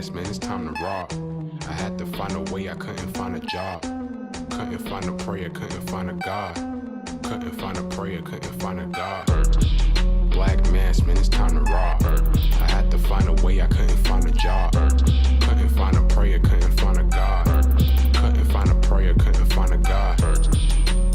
mask, man, it's time to rob. I had to find a way, I couldn't find a job. Couldn't find a prayer, couldn't find a God. Couldn't find a prayer, couldn't find a God. Black mask, man, it's time to rob. I had to find a way, I couldn't find a job. Couldn't find a prayer, couldn't find a God. Couldn't find a prayer, couldn't find a God.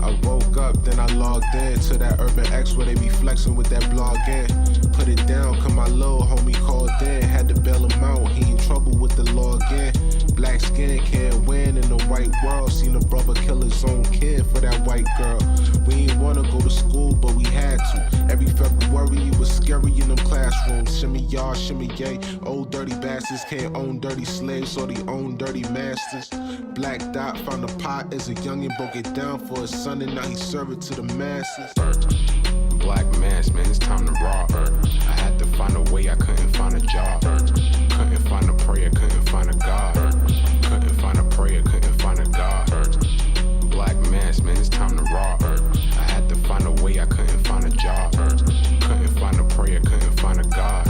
I woke up, then I logged in to that Urban X where they be flexing with that blog in. Put it down, cause my little homie called in. Had to bail him out, he in trouble with the law again. Black skin can't win in the white world. Seen a brother kill his own kid for that white girl. We ain't wanna go to school, but we had to. Every February it was scary in them classrooms. Shimmy y'all, shimmy yay. Old dirty bastards can't own dirty slaves, or they own dirty masters. Black Dot found a pot as a youngin', broke it down for his son, and now he serve it to the masses. Black mask, man, it's time to rob. I had to find a way, I couldn't find a job. Couldn't find a prayer, couldn't find a God. Couldn't find a prayer, couldn't find a God. Black mask, man, it's time to rob. I had to find a way, I couldn't find a job. Couldn't find a prayer, couldn't find a God.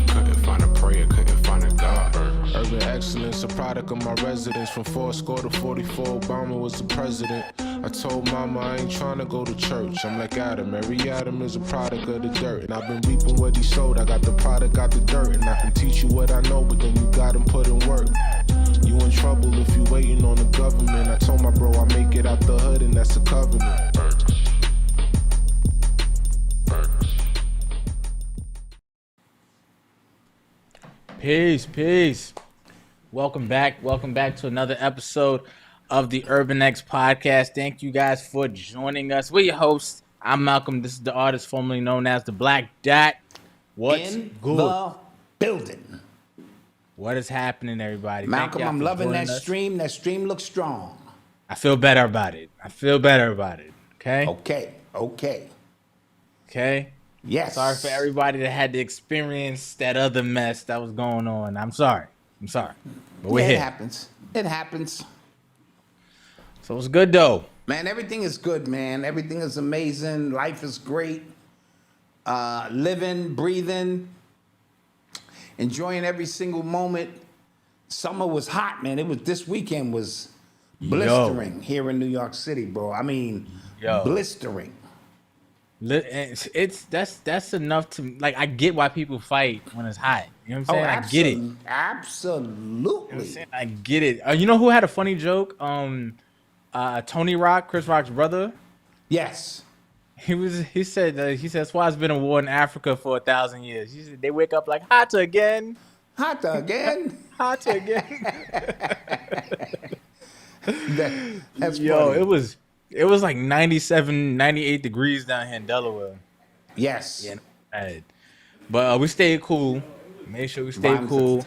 Couldn't find a prayer, couldn't find a God. Urban excellence, a product of my residence. From 4 to 44, Obama was the president. I told mama I ain't tryna go to church. I'm like Adam, every Adam is a product of the dirt. And I've been reaping what he sowed. I got the product, got the dirt. And I can teach you what I know, but then you gotta put in work. You in trouble if you waiting on the government. I told my bro I make it out the hood, and that's a covenant. Peace. Welcome back to another episode of the Urban X podcast. Thank you guys for joining us. We're your hosts. I'm Malcom. This is the artist formerly known as the Black Dot. What's in good? the building. What is happening, everybody? Malcom, I'm loving that stream. That stream looks strong. I feel better about it. Okay? Okay? Yes. Sorry for everybody that had to experience that other mess that was going on. I'm sorry. But we're here. It happens. So it's good, though. Man, everything is good, man. Everything is amazing. Life is great. Living, breathing, enjoying every single moment. Summer was hot, man. This weekend was blistering here in New York City, bro. I mean, blistering. That's enough to, like, I get why people fight when it's hot. You know what I'm saying? I get it. Absolutely. You know I get it. You know who had a funny joke? Tony Rock, Chris Rock's brother. Yes. He said that's why it's been a war in Africa for 1,000 years. He said they wake up like hotter again. Hotter again. That's Yo, funny. it was like 97, 98 degrees down here in Delaware. Yes. Yeah. But we stayed cool. Make sure we stay cool.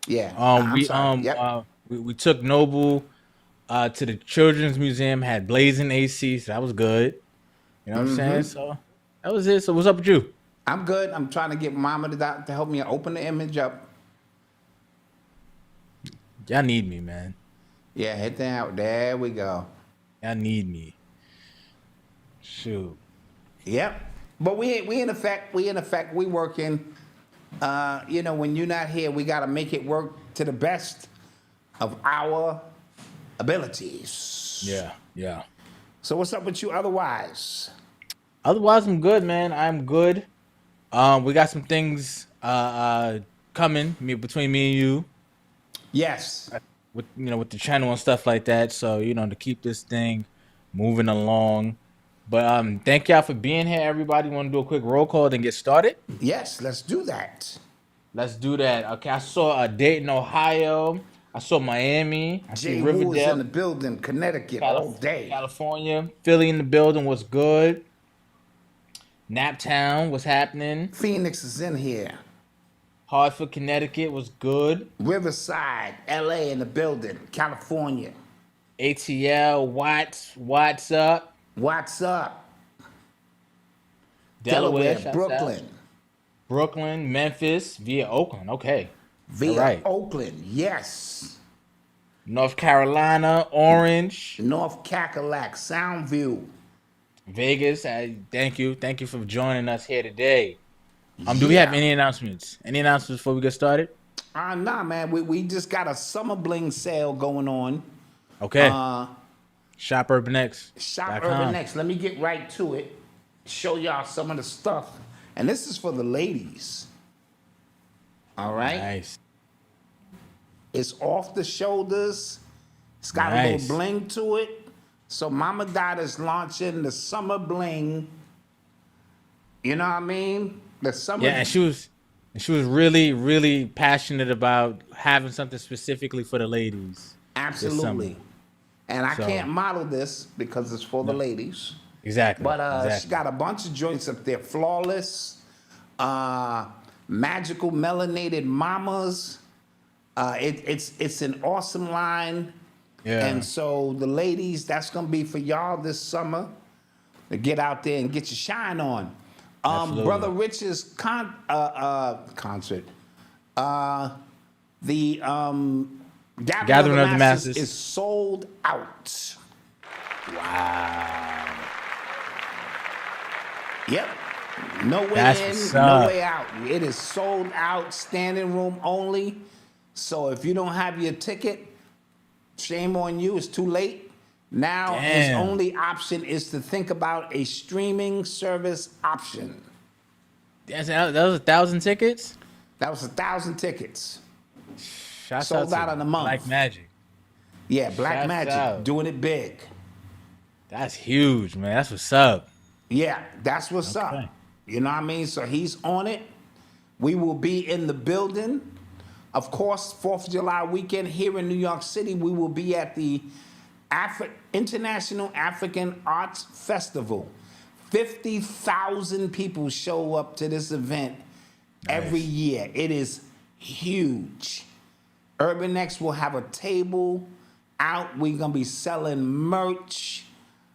Yeah. We took Noble to the Children's Museum, had blazing AC, so that was good. You know what I'm saying? So that was it. So what's up with you? I'm good. I'm trying to get Mama to help me open the image up. Y'all need me, man. Yeah, hit that. There we go. Y'all need me. Shoot. Yep. But we in effect, we working. When you're not here, we gotta make it work to the best of our abilities. Yeah. So what's up with you otherwise? Otherwise, I'm good, man. I'm good. We got some things coming between me and you. Yes. With the channel and stuff like that. So, to keep this thing moving along. But thank y'all for being here, everybody. Want to do a quick roll call then get started? Yes, let's do that. Okay, I saw Dayton, Ohio. I saw Miami. I see Jay Riverdale. Woo's in the building, Connecticut all day. California. Philly in the building. What's good? Naptown. What's happening? Phoenix is in here. Hartford, Connecticut. Was good. Riverside, LA in the building. California. ATL. What's up? What's up? Delaware. Brooklyn, Memphis, via Oakland. Okay. Via Oakland, yes. North Carolina, Orange. North Cackalack, Soundview. Vegas. Thank you for joining us here today. Do we have any announcements? Any announcements before we get started? Nah, man. We just got a summer bling sale going on. Okay. Shop Urban X. Shop Urban X. Let me get right to it. Show y'all some of the stuff. And this is for the ladies. All right. Nice. It's off the shoulders. It's got a little bling to it. So Mama Dot is launching the summer bling. You know what I mean? The summer. Yeah, and she was really, really passionate about having something specifically for the ladies. Absolutely. And I can't model this because it's for the ladies. Exactly. But she got a bunch of joints up there. Flawless, magical melanated mamas. It's an awesome line. Yeah. And so the ladies, that's gonna be for y'all this summer to get out there and get your shine on. Brother Rich's concert. The Gathering of the Masses is sold out. Wow. Yep. No way in, no way out. It is sold out, standing room only. So if you don't have your ticket, shame on you. It's too late. Now his only option is to think about a streaming service option. That was 1,000 tickets? That was 1,000 tickets. Sold out in a month. Black Magic. Yeah, Black Magic doing it big. That's huge, man. That's what's up. Yeah, that's what's up. You know what I mean? So he's on it. We will be in the building. Of course, 4th of July weekend here in New York City, we will be at the International African Arts Festival. 50,000 people show up to this event every year. It is huge. Urban X will have a table out. We're going to be selling merch.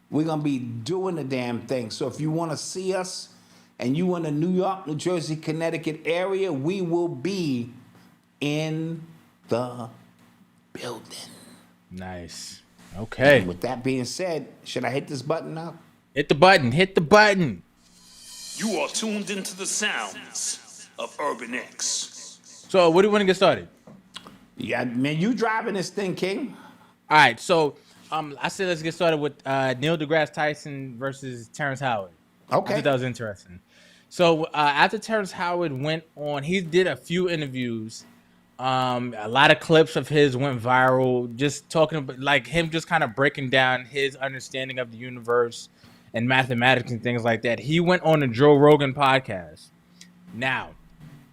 We're going to be doing the damn thing. So if you want to see us and you in the New York, New Jersey, Connecticut area, we will be in the building. Nice. Okay. And with that being said, should I hit this button now? Hit the button. Hit the button. You are tuned into the sounds of Urban X. So, what do you want to get started? Yeah, man, you driving this thing, King. All right. So, I said let's get started with Neil deGrasse Tyson versus Terrance Howard. Okay. I thought that was interesting. So, after Terrance Howard went on, he did a few interviews. A lot of clips of his went viral, just talking about like him just kind of breaking down his understanding of the universe and mathematics and things like that. He went on the Joe Rogan podcast. Now,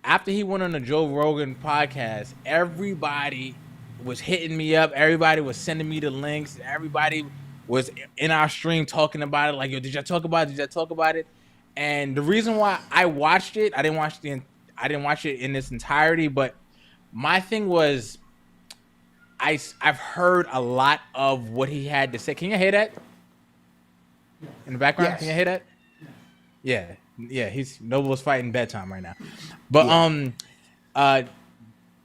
after he went on the Joe Rogan podcast, everybody was hitting me up. Everybody was sending me the links. Everybody was in our stream talking about it. Like, yo, did y'all talk about it? Did y'all talk about it? And the reason why I watched it, I didn't watch it in its entirety, but my thing was, I've heard a lot of what he had to say. Can you hear that? In the background? Yes. Can you hear that? Yeah. He's Noble's fighting bedtime right now. But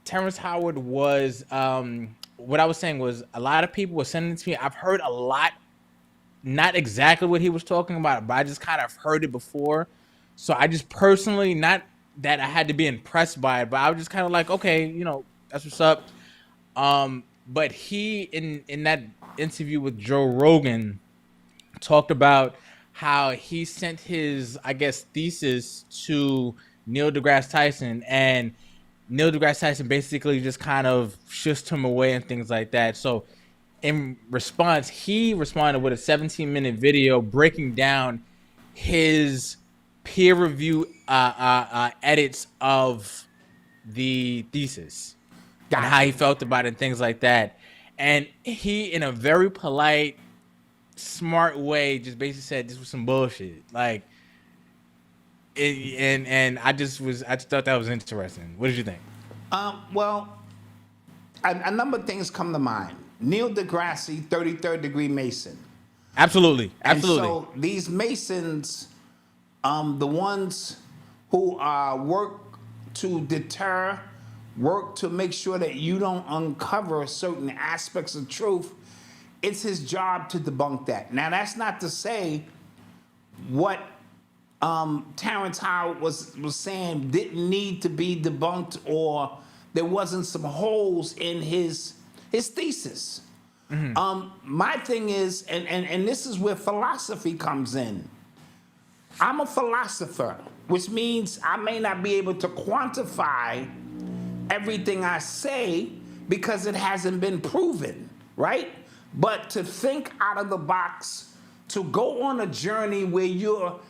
Terrance Howard was what I was saying was a lot of people were sending it to me. I've heard a lot, not exactly what he was talking about, but I just kind of heard it before. So I just personally, not that I had to be impressed by it, but I was just kind of like, okay, you know, that's what's up. But he, in that interview with Joe Rogan, talked about how he sent his, I guess, thesis to Neil deGrasse Tyson, and Neil deGrasse Tyson basically just kind of shushed him away and things like that. So in response, he responded with a 17-minute video breaking down his peer review edits of the thesis and how he felt about it and things like that. And he, in a very polite, smart way, just basically said this was some bullshit. Like, and I just thought that was interesting. What did you think? Well, a number of things come to mind. Neil deGrasse, 33rd degree Mason. Absolutely. And so these Masons, the ones who work to deter, work to make sure that you don't uncover certain aspects of truth, it's his job to debunk that. Now, that's not to say what Terrance Howard was saying didn't need to be debunked, or there wasn't some holes in his thesis. My thing is, and this is where philosophy comes in. I'm a philosopher, which means I may not be able to quantify everything I say because it hasn't been proven, right? But to think out of the box, to go on a journey where you're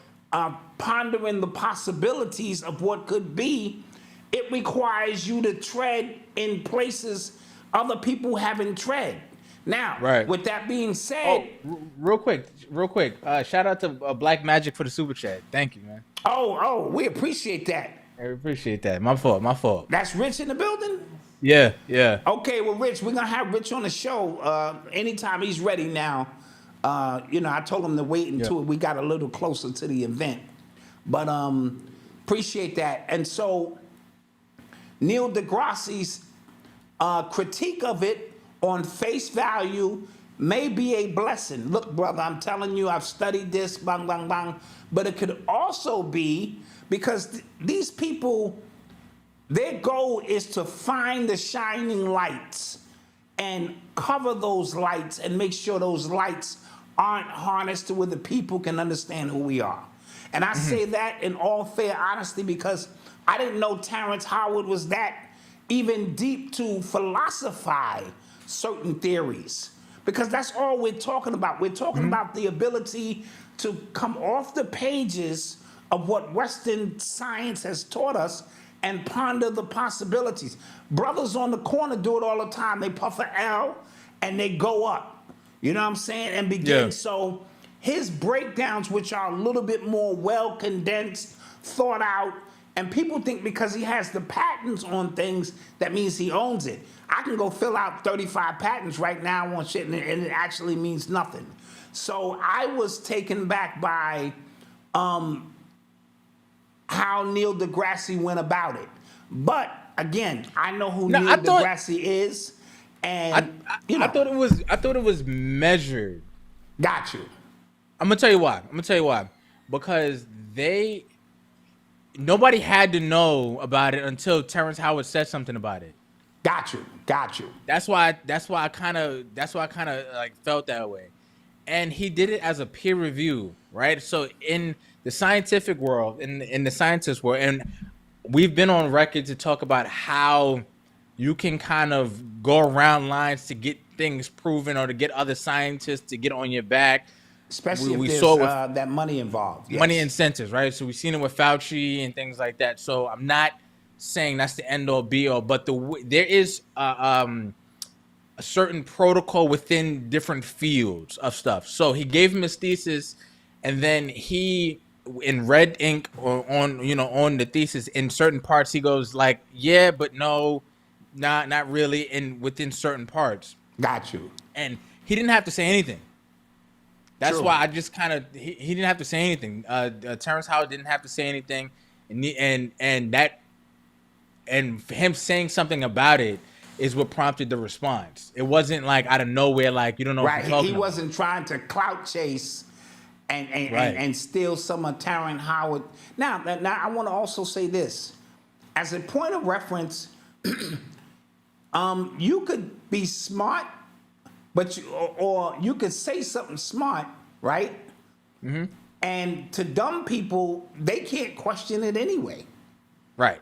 pondering the possibilities of what could be, it requires you to tread in places other people haven't tread. Now, with that being said... real quick. Shout out to Black Magic for the super chat. Thank you, man. Oh, we appreciate that. I appreciate that. My fault. That's Rich in the building? Yeah. Okay, well, Rich, we're going to have Rich on the show anytime he's ready now. I told him to wait until we got a little closer to the event. But appreciate that. And so Neil deGrasse's critique of it on face value may be a blessing. Look, brother, I'm telling you, I've studied this, bang, bang, bang. But it could also be because these people, their goal is to find the shining lights and cover those lights and make sure those lights aren't harnessed to where the people can understand who we are. And I say that in all fair honesty because I didn't know Terrance Howard was that even deep to philosophize certain theories, because that's all we're talking about. We're talking about the ability to come off the pages of what Western science has taught us and ponder the possibilities. Brothers on the corner do it all the time. They puff an L and they go up. You know what I'm saying? And begin. Yeah. So his breakdowns, which are a little bit more well condensed, thought out, and people think because he has the patents on things, that means he owns it. I can go fill out 35 patents right now on shit, and it actually means nothing. So I was taken back by how Neil deGrasse went about it. But again, I know who Neil deGrasse is, and I thought it was measured. Got you. I'm gonna tell you why. Because nobody had to know about it until Terrance Howard said something about it. Got you. That's why I kind of like felt that way. And he did it as a peer review, right? So in the scientific world, in the scientist world, and we've been on record to talk about how you can kind of go around lines to get things proven or to get other scientists to get on your back. Especially if there's that money involved. Yes. Money incentives, right? So we've seen it with Fauci and things like that. So I'm not saying that's the end all be all, but there is a certain protocol within different fields of stuff. So he gave him his thesis, and then he, in red ink on the thesis, in certain parts he goes like, yeah, but no, not really, within certain parts. Got you. And he didn't have to say anything. That's why I just kind of he didn't have to say anything. Terrance Howard didn't have to say anything, and him saying something about it is what prompted the response. It wasn't like out of nowhere, like you don't know what you're talking about. He wasn't trying to clout chase and steal some of Terrance Howard. Now I want to also say this as a point of reference. You could be smart, but you could say something smart, right? Mm-hmm. And to dumb people, they can't question it anyway. Right.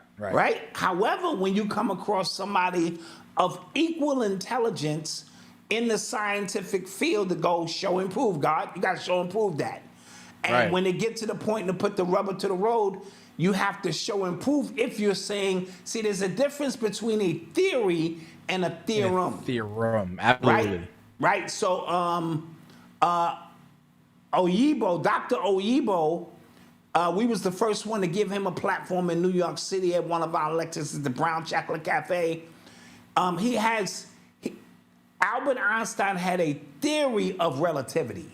However, when you come across somebody of equal intelligence in the scientific field to go show and prove, God, you got to show and prove that. And when they get to the point to put the rubber to the road, you have to show and prove if you're saying, see, there's a difference between a theory and a theorem. Absolutely. Right. So, Oyibo, Dr. Oyibo, we was the first one to give him a platform in New York City at one of our lectures at the Brown Chocolate Cafe. Albert Einstein had a theory of relativity,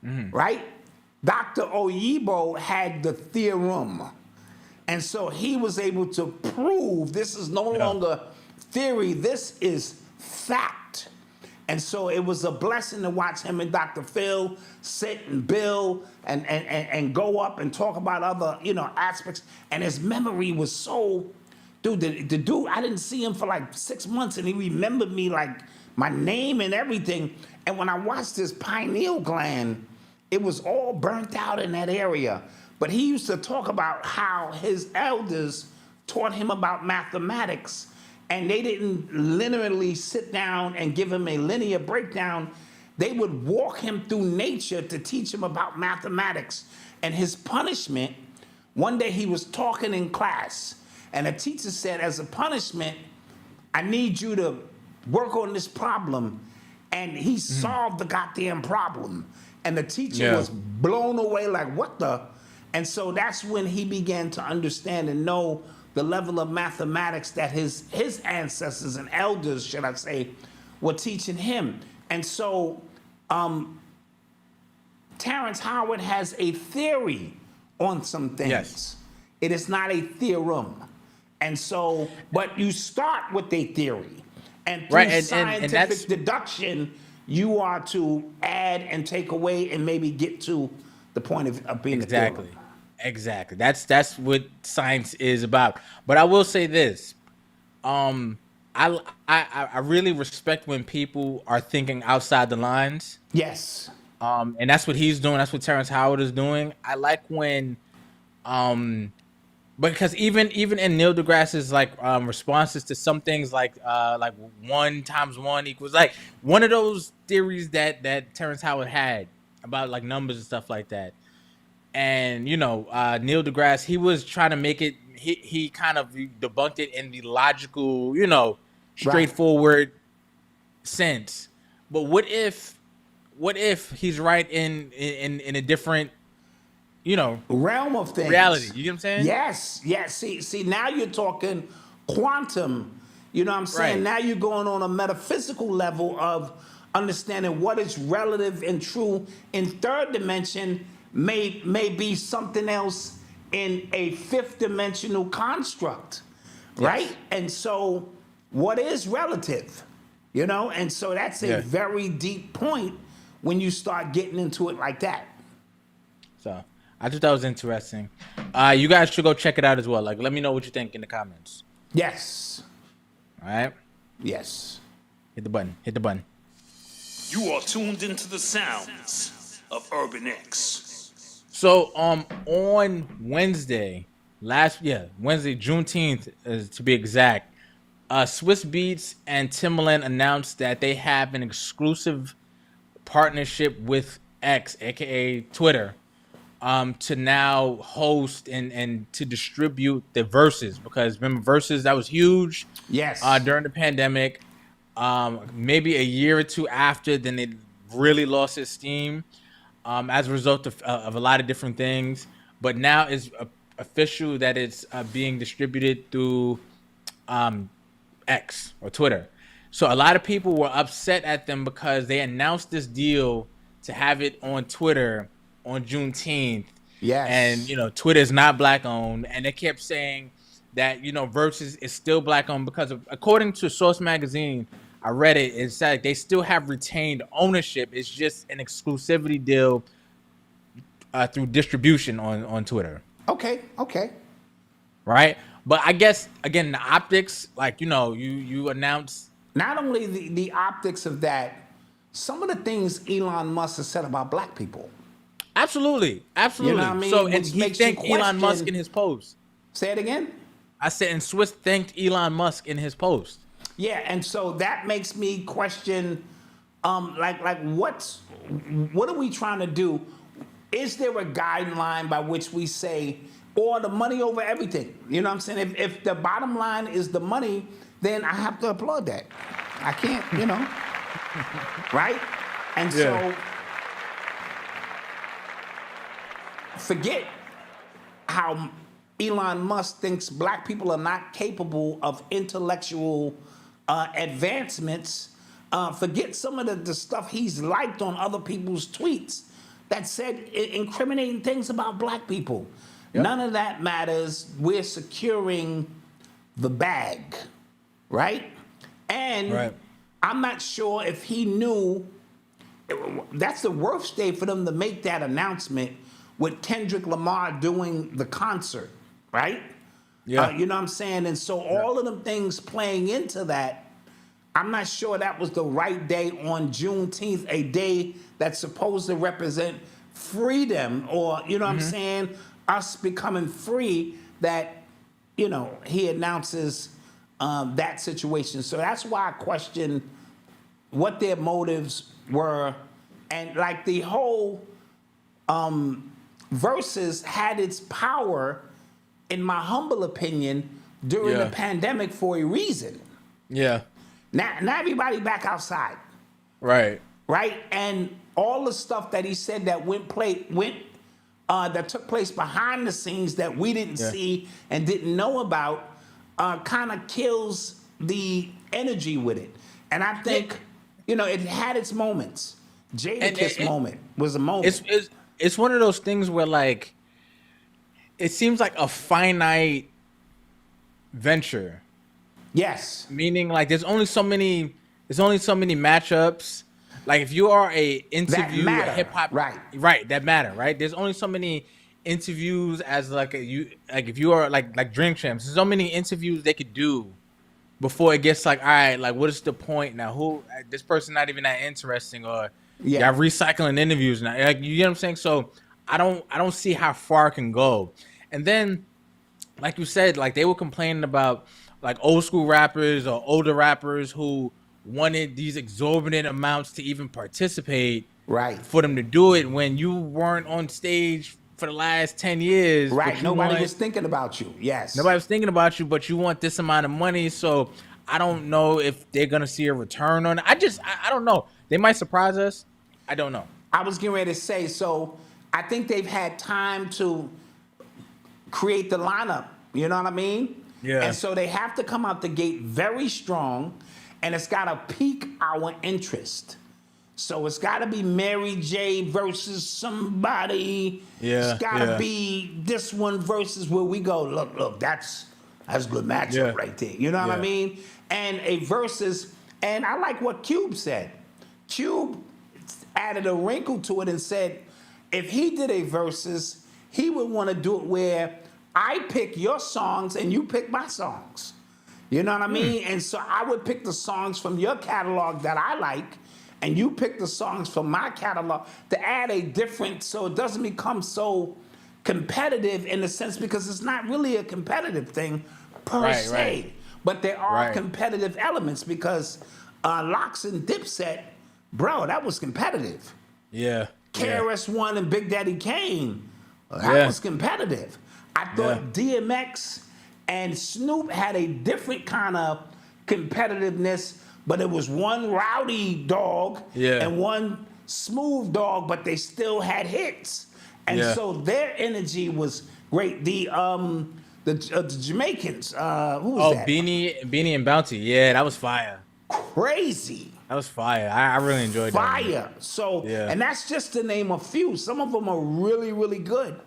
right? Dr. Oyibo had the theorem. And so he was able to prove this is no longer theory, this is fact. And so it was a blessing to watch him and Dr. Phil sit and build and go up and talk about other, aspects. And his memory was so, dude, the dude, I didn't see him for like 6 months and he remembered me like my name and everything. And when I watched his pineal gland, it was all burnt out in that area. But he used to talk about how his elders taught him about mathematics. And they didn't literally sit down and give him a linear breakdown. They would walk him through nature to teach him about mathematics. And his punishment, one day he was talking in class, and a teacher said, as a punishment, I need you to work on this problem. And he solved the goddamn problem. And the teacher was blown away like, what the? And so that's when he began to understand and know the level of mathematics that his ancestors and elders, should I say, were teaching him. And so Terrance Howard has a theory on some things. Yes. It is not a theorem. And so, but you start with a theory. And through scientific deduction, you are to add and take away and maybe get to the point of being a theorem. Exactly. That's what science is about. But I will say this. I really respect when people are thinking outside the lines. Yes. And that's what he's doing. That's what Terrance Howard is doing. I like when because even in Neil deGrasse's like responses to some things like 1 × 1 = like one of those theories that Terrance Howard had about like numbers and stuff like that. And Neil deGrasse, he was trying to make it. He kind of debunked it in the logical, straightforward sense. But what if he's right in a different, realm of things, reality? You get what I'm saying? Yes. See, now you're talking quantum. You know what I'm saying? Right. Now you're going on a metaphysical level of understanding what is relative and true in third dimension. May be something else in a fifth dimensional construct, right? Yes. And so what is relative, And so that's a very deep point when you start getting into it like that. So I thought that was interesting. You guys should go check it out as well. Like, let me know what you think in the comments. Yes. All right? Yes. Hit the button. You are tuned into the sounds of Urban X. So on Wednesday, Juneteenth to be exact, Swizz Beatz and Timbaland announced that they have an exclusive partnership with X, aka Twitter, to now host and to distribute the Verzuz, because remember Verzuz, that was huge. Yes. During the pandemic, maybe a year or two after, then it really lost its steam. As a result of a lot of different things, but now it's official that it's being distributed through X or Twitter. So a lot of people were upset at them because they announced this deal to have it on Twitter on Juneteenth. Yes. And Twitter is not black owned, and they kept saying that Verzuz is still black owned because according to Source Magazine, I read it. It said they still have retained ownership. It's just an exclusivity deal through distribution on Twitter. Okay. Right? But I guess, again, the optics, like, you announce. Not only the optics of that, some of the things Elon Musk has said about black people. Absolutely. You know what I mean? So, and he thanked Elon Musk in his post. Say it again? I said, and Swizz thanked Elon Musk in his post. Yeah, and so that makes me question, what are we trying to do? Is there a guideline by which we say, or the money over everything? You know what I'm saying? If the bottom line is the money, then I have to applaud that. I can't, right? And so, forget how Elon Musk thinks black people are not capable of intellectual advancements. Forget some of the stuff he's liked on other people's tweets that said incriminating things about black people. Yep. None of that matters. We're securing the bag, right? And I'm not sure if he knew. That's the worst day for them to make that announcement with Kendrick Lamar doing the concert, right? Yeah. You know what I'm saying? And so all of them things playing into that, I'm not sure that was the right day on Juneteenth, a day that's supposed to represent freedom, or, you know what I'm saying, us becoming free, that, you know, he announces that situation. So that's why I question what their motives were. And like the whole Verzuz had its power, in my humble opinion, during the pandemic for a reason. Yeah. Now everybody back outside. Right. Right? And all the stuff that he said that that took place behind the scenes that we didn't see and didn't know about, kind of kills the energy with it. And I think, you know, it had its moments. Jadakiss moment was a moment. It's one of those things where, like, it seems like a finite venture. Yes. Meaning, like, there's only so many matchups. Like, if you are a interview hip hop, right, that matter, right? There's only so many interviews as if you are like Drink Champs. There's so many interviews they could do before it gets like, all right, like, what is the point now? Who this person not even that interesting, or y'all recycling interviews now? Like, you know what I'm saying? So I don't see how far it can go. And then, like you said, like, they were complaining about like old school rappers or older rappers who wanted these exorbitant amounts to even participate, right? For them to do it when you weren't on stage for the last 10 years, right? Nobody was thinking about you. Yes, nobody was thinking about you, but you want this amount of money. So I don't know if they're gonna see a return on it. I don't know. They might surprise us. I don't know. I was getting ready to say, so I think they've had time to create the lineup. You know what I mean? Yeah. And so they have to come out the gate very strong, and it's got to pique our interest. So it's got to be Mary J versus somebody. Yeah. It's got to be this one versus where we go, look, that's a good matchup right there. You know what I mean? And a versus, and I like what Cube said. Cube added a wrinkle to it and said, if he did a versus, he would want to do it where I pick your songs and you pick my songs. You know what I mean? And so I would pick the songs from your catalog that I like, and you pick the songs from my catalog, to add a different, so it doesn't become so competitive in a sense, because it's not really a competitive thing per se. Right. But there are competitive elements, because Locks and Dipset, bro, that was competitive. Yeah. KRS-One and Big Daddy Kane, that was competitive. I thought DMX and Snoop had a different kind of competitiveness, but it was one rowdy dog and one smooth dog, but they still had hits. And so their energy was great. The Jamaicans, who was that? Beanie and Bounty. Yeah, that was fire. Crazy. That was fire. I really enjoyed that. Fire. So, and that's just to name a few. Some of them are really, really good.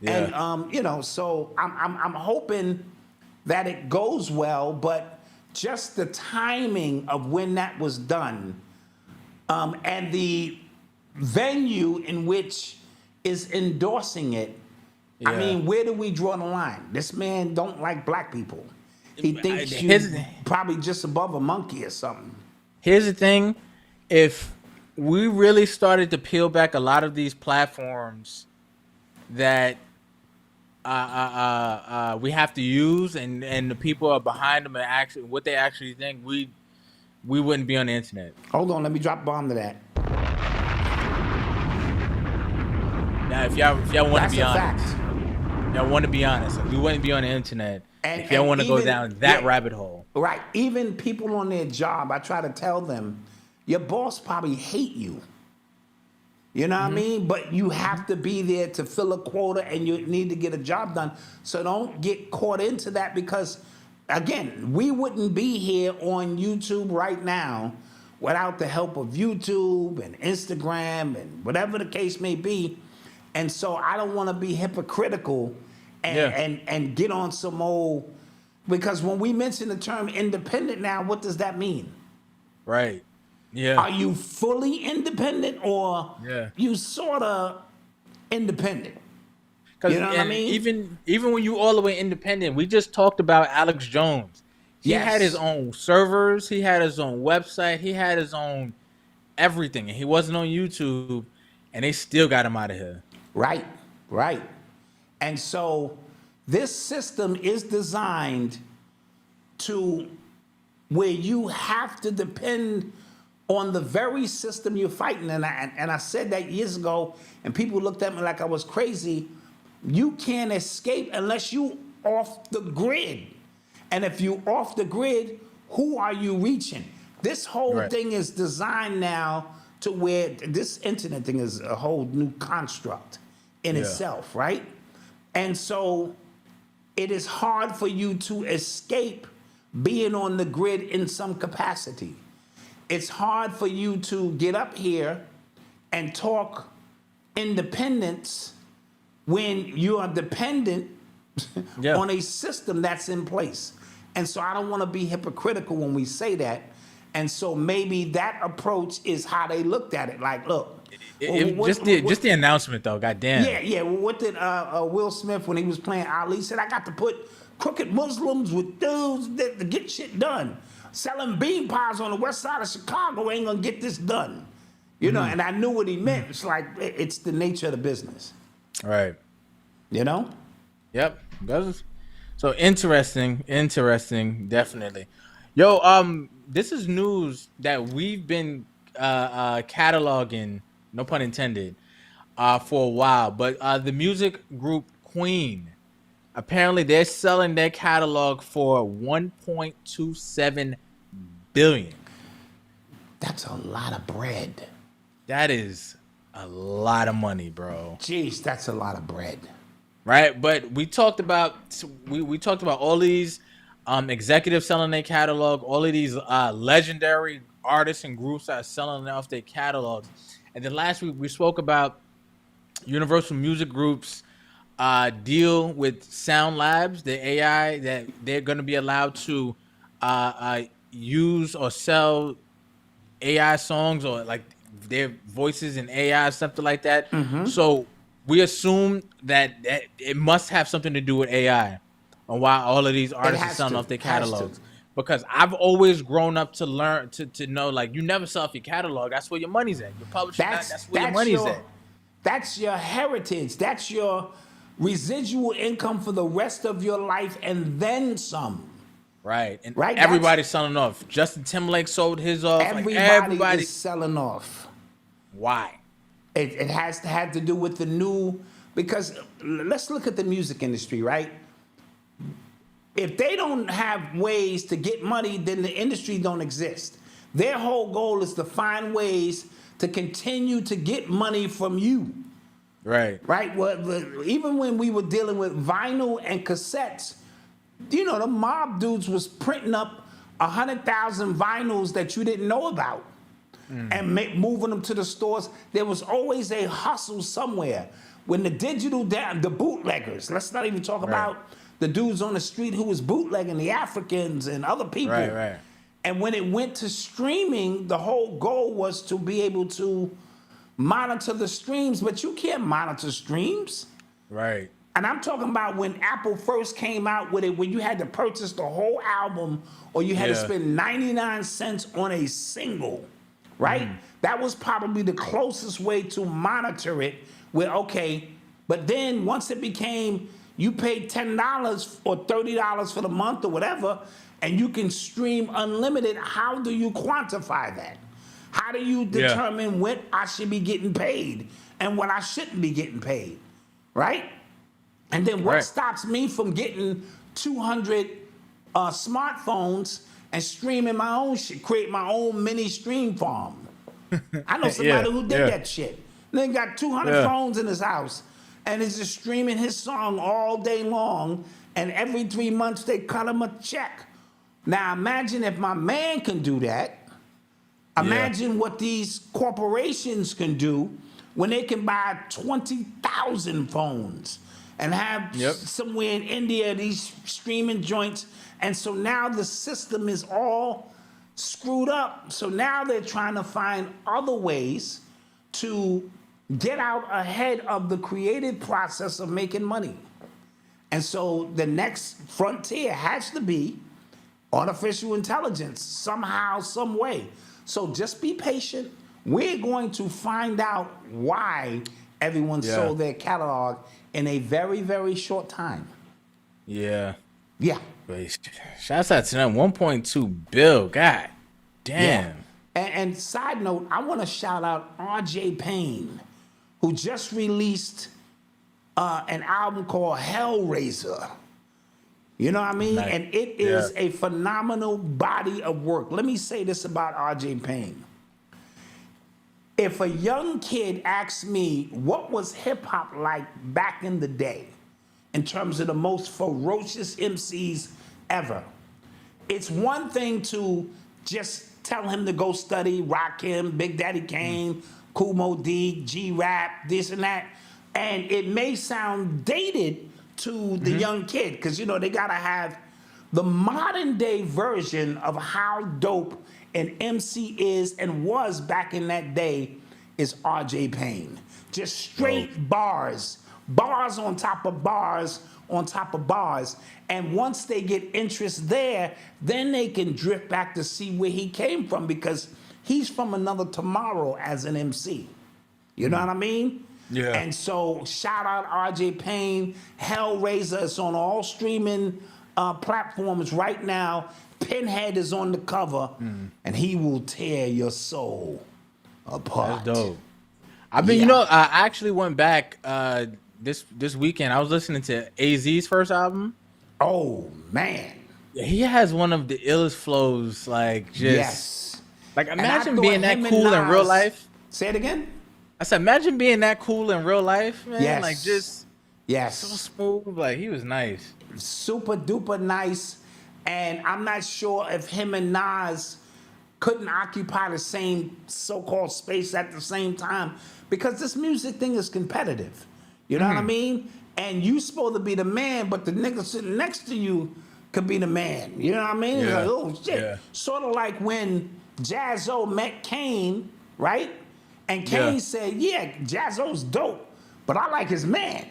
Yeah. And you know, so I'm hoping that it goes well, but just the timing of when that was done, and the venue in which is endorsing it. I mean, where do we draw the line? This man don't like black people. He thinks you're probably just above a monkey or something. Here's the thing: if we really started to peel back a lot of these platforms that we have to use, and the people are behind them and actually what they actually think, we wouldn't be on the internet. Hold on, let me drop a bomb to that. Now, if y'all want to be honest, y'all want to be honest, we wouldn't be on the internet if y'all want to go down that rabbit hole. Right. Even people on their job, I try to tell them, your boss probably hate you. You know what I mean? But you have to be there to fill a quota, and you need to get a job done. So don't get caught into that, because, again, we wouldn't be here on YouTube right now without the help of YouTube and Instagram and whatever the case may be. And so I don't want to be hypocritical and get on some old, because when we mention the term independent now, what does that mean? Right. Yeah. Are you fully independent or Yeah. you sort of independent? Because You know what I mean? even when you all the way independent, we just talked about Alex Jones. He had his Yes. own servers. He had his own website. He had his own everything, and he wasn't on YouTube, and they still got him out of here. Right, right. And so this system is designed to where you have to depend on the very system you're fighting. And I said that years ago, and people looked at me like I was crazy. You can't escape unless you off the grid. And if you off the grid, who are you reaching? This whole thing is designed now to where this internet thing is a whole new construct in itself, right? And so it is hard for you to escape being on the grid in some capacity. It's hard for you to get up here and talk independence when you are dependent on a system that's in place. And so I don't want to be hypocritical when we say that. And so maybe that approach is how they looked at it. Like, look, Just the announcement though, goddamn. yeah. Well, what did Will Smith when he was playing Ali said? I got to put crooked Muslims with dudes that to get shit done. Selling bean pies on the west side of Chicago ain't gonna get this done. You know, and I knew what he meant. It's like it's the nature of the business. Right. You know? Yep. So interesting, definitely. Yo, this is news that we've been cataloging, no pun intended, for a while. But the music group Queen, apparently they're selling their catalog for $1.27 billion. That's a lot of bread. That is a lot of money, bro. Jeez, that's a lot of bread. Right, but we talked about all these executives selling their catalog, all of these legendary artists and groups that are selling off their catalogs. And then last week we spoke about Universal Music Group's deal with Sound Labs, the AI that they're going to be allowed to use or sell AI songs or like their voices in AI, something like that. So we assume that it must have something to do with AI and why all of these artists are selling off their catalogs. Because I've always grown up to learn to know, like, you never sell off your catalog. That's where your money's at. Your publishing, that's where your money's at. That's your heritage. That's your residual income for the rest of your life and then some. Right. And everybody's selling off. Justin Timberlake sold his off. Everybody is selling off. Why? It has to have to do with the new, because let's look at the music industry, right? If they don't have ways to get money, then the industry don't exist. Their whole goal is to find ways to continue to get money from you. Right. Right? Well, even when we were dealing with vinyl and cassettes, you know, the mob dudes was printing up 100,000 vinyls that you didn't know about. And moving them to the stores. There was always a hustle somewhere. When the digital the bootleggers, let's not even talk about the dudes on the street who was bootlegging, the Africans and other people. Right. And when it went to streaming, the whole goal was to be able to monitor the streams, but you can't monitor streams. Right. And I'm talking about when Apple first came out with it, when you had to purchase the whole album or you had to spend 99 cents on a single. Right? That was probably the closest way to monitor it. Where, okay, but then once it became, you paid $10 or $30 for the month or whatever, and you can stream unlimited, how do you quantify that? How do you determine when I should be getting paid and when I shouldn't be getting paid? Right? And then what stops me from getting 200 smartphones and streaming my own shit, create my own mini stream farm? I know somebody who did that shit. Then got 200 phones in his house and is just streaming his song all day long, and every 3 months they cut him a check. Now imagine if my man can do that. Imagine what these corporations can do when they can buy 20,000 phones and have somewhere in India these streaming joints. And so now the system is all screwed up. So now they're trying to find other ways to get out ahead of the creative process of making money. And so the next frontier has to be artificial intelligence, somehow, some way. So just be patient. We're going to find out why everyone sold their catalog in a very, very short time. Yeah. Yeah. Shouts out to them. 1.2 bill. God damn. Yeah. And side note, I want to shout out RJ Payne, who just released an album called Hellraiser. You know what I mean? Nice. And it is a phenomenal body of work. Let me say this about RJ Payne. If a young kid asks me what was hip hop like back in the day, in terms of the most ferocious MCs ever, it's one thing to just tell him to go study Rakim, Big Daddy Kane, Kool Moe Dee, G-Rap, this and that. And it may sound dated to the young kid, because, you know, they got to have the modern day version of how dope an MC is and was back in that day is RJ Payne. Just straight bars on top of bars on top of bars. And once they get interest there, then they can drift back to see where he came from, because he's from another tomorrow as an MC. You know what I mean? Yeah. And so shout out RJ Payne. Hellraiser is on all streaming platforms right now. Pinhead is on the cover, and he will tear your soul apart. That's dope. You know, I actually went back this weekend. I was listening to AZ's first album. Oh man, he has one of the illest flows. Like, just like, imagine being that cool in real life. Say it again. I said, imagine being that cool in real life, man. Yes. Like, just so smooth. Like, he was nice. Super duper nice. And I'm not sure if him and Nas couldn't occupy the same so-called space at the same time, because this music thing is competitive. You know what I mean? And you supposed to be the man, but the nigga sitting next to you could be the man. You know what I mean? It's like, oh shit. Yeah. Sort of like when Jaz-O met Kane, right? And Kane said, yeah, Jaz-O's dope, but I like his man,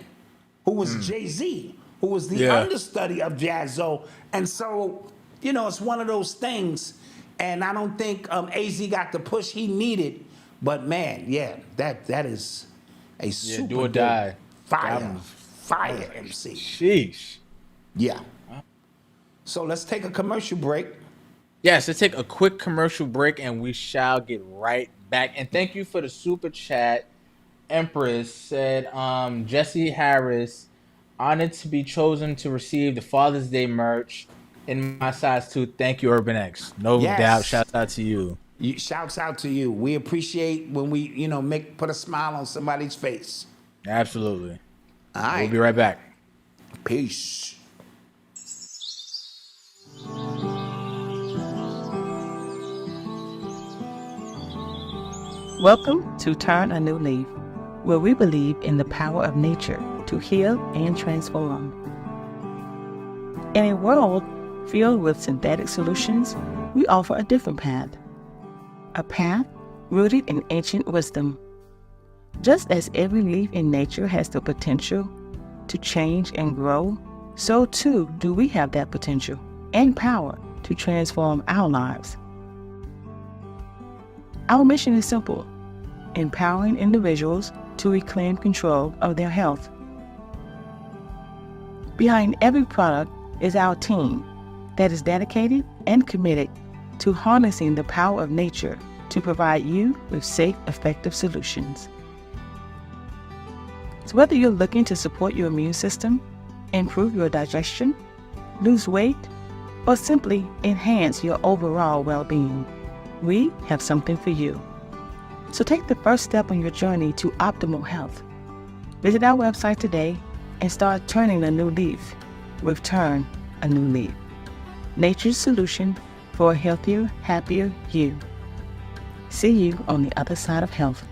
who was Jay-Z, who was the understudy of Jaz-O. And so, you know, it's one of those things. And I don't think AZ got the push he needed. But man, that is a super do or die. Fire MC. Sheesh. Yeah. So let's take a commercial break. Yes, let's take a quick commercial break, and we shall get right back. And thank you for the super chat. Empress said, Jesse Harris, honored to be chosen to receive the Father's Day merch in my size 2. Thank you, Urban X. No doubt. Shouts out to you. Shouts out to you. We appreciate when we, you know, put a smile on somebody's face. Absolutely. All right. We'll be right back. Peace. Welcome to Turn a New Leaf, where we believe in the power of nature to heal and transform. In a world filled with synthetic solutions, we offer a different path. A path rooted in ancient wisdom. Just as every leaf in nature has the potential to change and grow, so too do we have that potential and power to transform our lives. Our mission is simple: empowering individuals to reclaim control of their health. Behind every product is our team that is dedicated and committed to harnessing the power of nature to provide you with safe, effective solutions. So whether you're looking to support your immune system, improve your digestion, lose weight, or simply enhance your overall well-being, we have something for you. So take the first step on your journey to optimal health. Visit our website today and start turning a new leaf with Turn a New Leaf, nature's solution for a healthier, happier you. See you on the other side of health.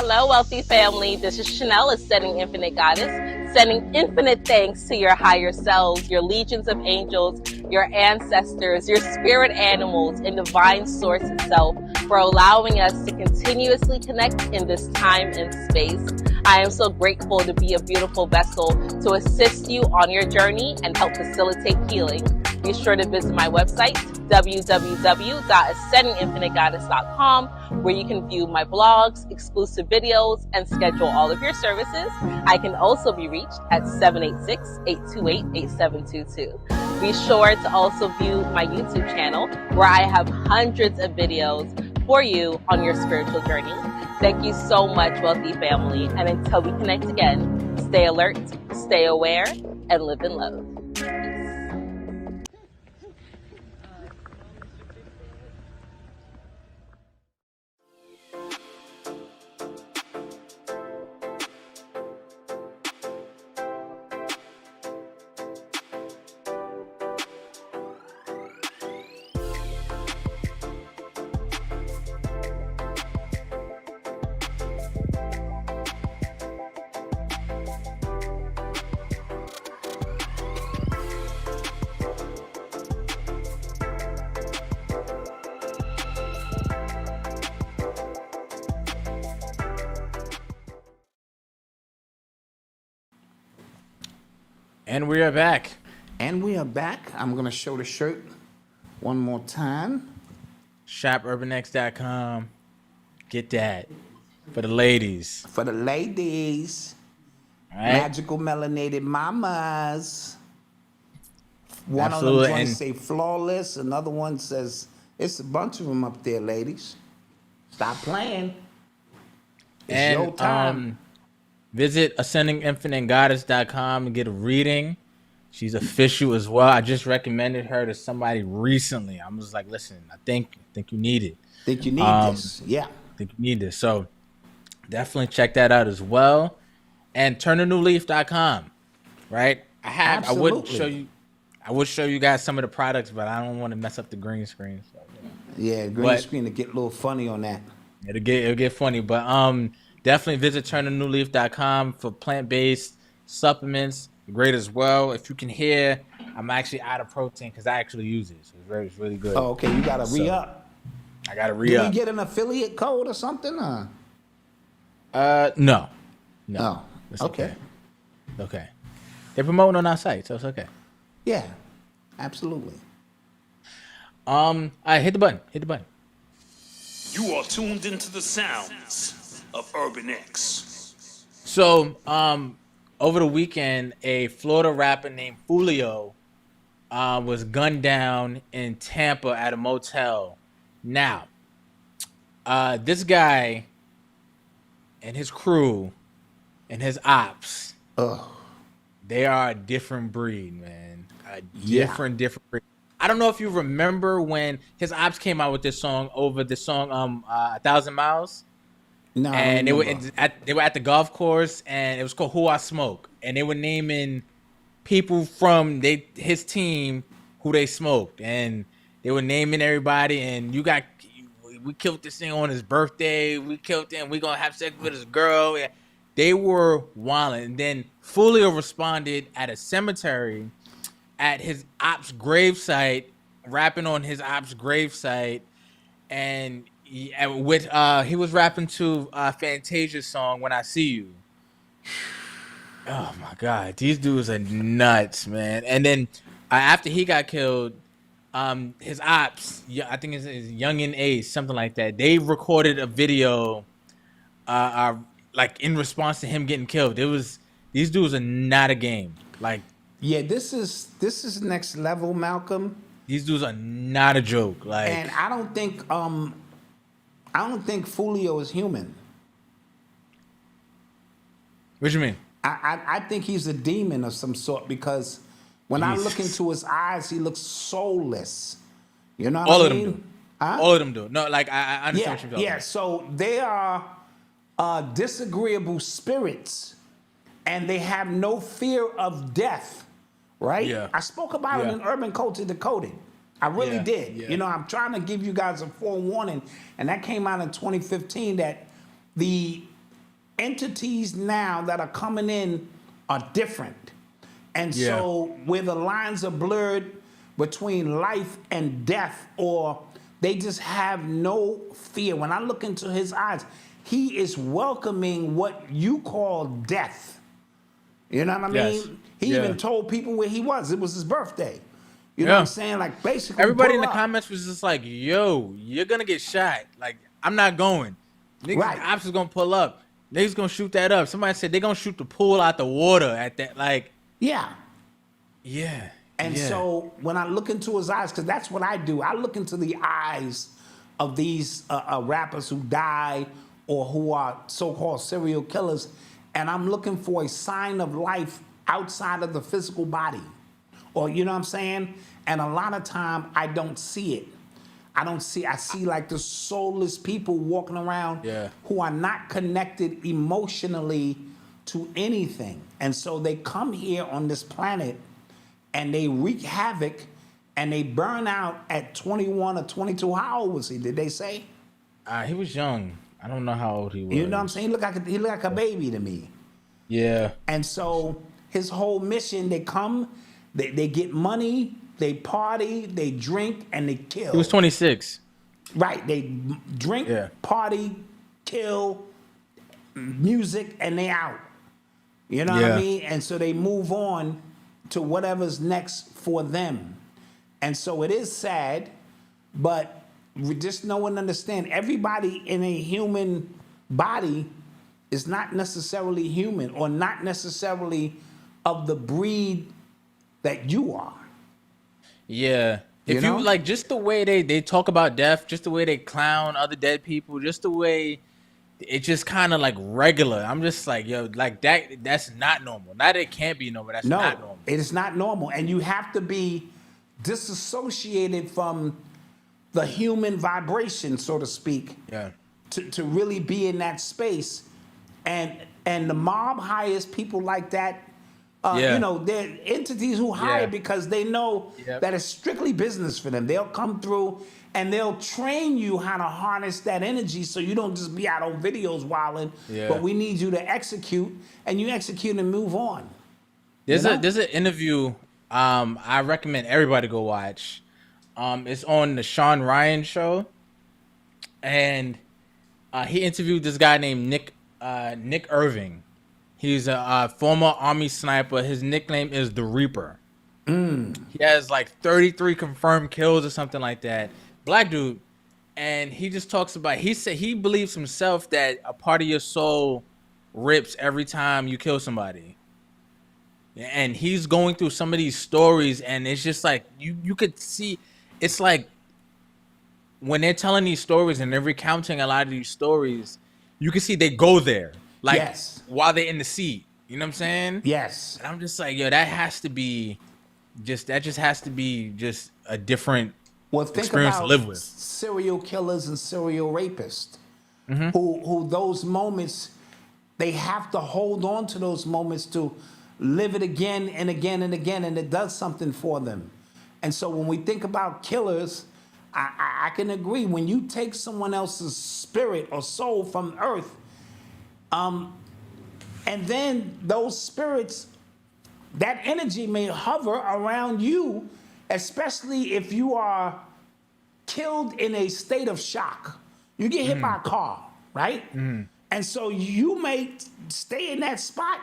Hello, wealthy family. This is Chanel, Ascending Infinite Goddess, sending infinite thanks to your higher selves, your legions of angels, your ancestors, your spirit animals, and divine source itself for allowing us to continuously connect in this time and space. I am so grateful to be a beautiful vessel to assist you on your journey and help facilitate healing. Be sure to visit my website, www.ascendinginfinitegoddess.com, where you can view my blogs, exclusive videos, and schedule all of your services. I can also be reached at 786-828-8722. Be sure to also view my YouTube channel, where I have hundreds of videos for you on your spiritual journey. Thank you so much, wealthy family. And until we connect again, stay alert, stay aware, and live in love. And we are back. And we are back. I'm going to show the shirt one more time. ShopUrbanX.com. Get that for the ladies. For the ladies. All right. Magical melanated mamas. One Absolutely. of them say flawless. Another one says, it's a bunch of them up there, ladies. Stop playing. It's your time. Visit ascendinginfinitegoddess.com and get a reading. She's official as well. I just recommended her to somebody recently. I was like, listen, I think you need it. Think you need this. Yeah. I think you need this. So definitely check that out as well. And turnanewleaf.com. Right? Absolutely. I would show you guys some of the products, but I don't want to mess up the green screen. So, yeah, green screen to get a little funny on that. It'll get funny, but definitely visit turnanewleaf.com for plant-based supplements. Great as well. If you can hear, I'm actually out of protein because I actually use it. So it's really good. Oh, okay. You got to re-up. I got to re-up. Did you get an affiliate code or something? No. Oh, It's okay. Okay. They're promoting on our site, so it's okay. Yeah, absolutely. All right, hit the button. You are tuned into the sounds of Urban X. So, over the weekend, a Florida rapper named Fulio was gunned down in Tampa at a motel. Now, this guy and his crew and his ops, they are a different breed, man. Different breed. I don't know if you remember when his ops came out with this song over the song 1,000 Miles. No, And they were at the golf course, and it was called Who I Smoke, and they were naming people from his team who they smoked, and they were naming everybody. And we killed this thing on his birthday. We killed him. We gonna have sex with his girl. Yeah. They were wilding. And then Fulio responded at a cemetery at his ops gravesite, rapping on his ops gravesite, and he was rapping to Fantasia's song "When I See You." Oh my God, these dudes are nuts, man. And then after he got killed, his ops, I think it's Youngin Ace, something like that. They recorded a video, like in response to him getting killed. These dudes are not a game. Like, yeah, this is next level, Malcolm. These dudes are not a joke. Like, and I don't think Fulio is human. What you mean? I think he's a demon of some sort, because when I look into his eyes, he looks soulless. You know what I mean? All of them do. Huh? All of them do. No, like I understand what you're talking about. So they are disagreeable spirits, and they have no fear of death, right? Yeah. I spoke about it in Urban Culture Decoded. I really did. Yeah. You know, I'm trying to give you guys a forewarning, and that came out in 2015, that the entities now that are coming in are different. And so where the lines are blurred between life and death, or they just have no fear. When I look into his eyes, he is welcoming what you call death. You know what I mean? He even told people where he was. It was his birthday. You know what I'm saying? Like, basically, everybody in the comments was just like, yo, you're going to get shot. Like, I'm not going. Niggas, cops is going to pull up. Niggas going to shoot that up. Somebody said they're going to shoot the pool out the water at that. Like, And so when I look into his eyes, because that's what I do, I look into the eyes of these rappers who die or who are so-called serial killers, and I'm looking for a sign of life outside of the physical body. Or, you know what I'm saying? And a lot of time, I don't see it. I see like the soulless people walking around who are not connected emotionally to anything. And so they come here on this planet and they wreak havoc and they burn out at 21 or 22. How old was he? Did they say? He was young. I don't know how old he was. You know what I'm saying? He looked like a baby to me. Yeah. And so his whole mission, they come, they get money, they party, they drink, and they kill. He was 26. Right. They drink, party, kill, music, and they out. You know what I mean? And so they move on to whatever's next for them. And so it is sad, but we just know and understand everybody in a human body is not necessarily human or not necessarily of the breed that you are. Yeah. If you like, just the way they talk about death, just the way they clown other dead people, just the way it's just kind of like regular. I'm just like, yo, like that's not normal. Not that it can't be normal, that's not normal. It is not normal. And you have to be disassociated from the human vibration, so to speak, to really be in that space. And the mob hires people like that. You know, they're entities who hire because they know that it's strictly business for them. They'll come through and they'll train you how to harness that energy so you don't just be out on videos wilding, but we need you to execute, and you execute and move on. There's an interview I recommend everybody go watch. It's on the Sean Ryan show, and he interviewed this guy named Nick Irving. He's a former Army sniper. His nickname is the Reaper. He has like 33 confirmed kills or something like that. Black dude. And he just talks about, he said he believes himself that a part of your soul rips every time you kill somebody. And he's going through some of these stories, and it's just like, you could see, it's like when they're telling these stories and they're recounting a lot of these stories, you can see they go there. Like, while they're in the seat. You know what I'm saying? Yes. And I'm just like, yo, that has to be just a different experience to live with. Serial killers and serial rapists who those moments, they have to hold on to those moments to live it again and again and again, and it does something for them. And so when we think about killers, I can agree. When you take someone else's spirit or soul from earth, and then those spirits, that energy may hover around you, especially if you are killed in a state of shock. You get hit by a car, right? And so you may stay in that spot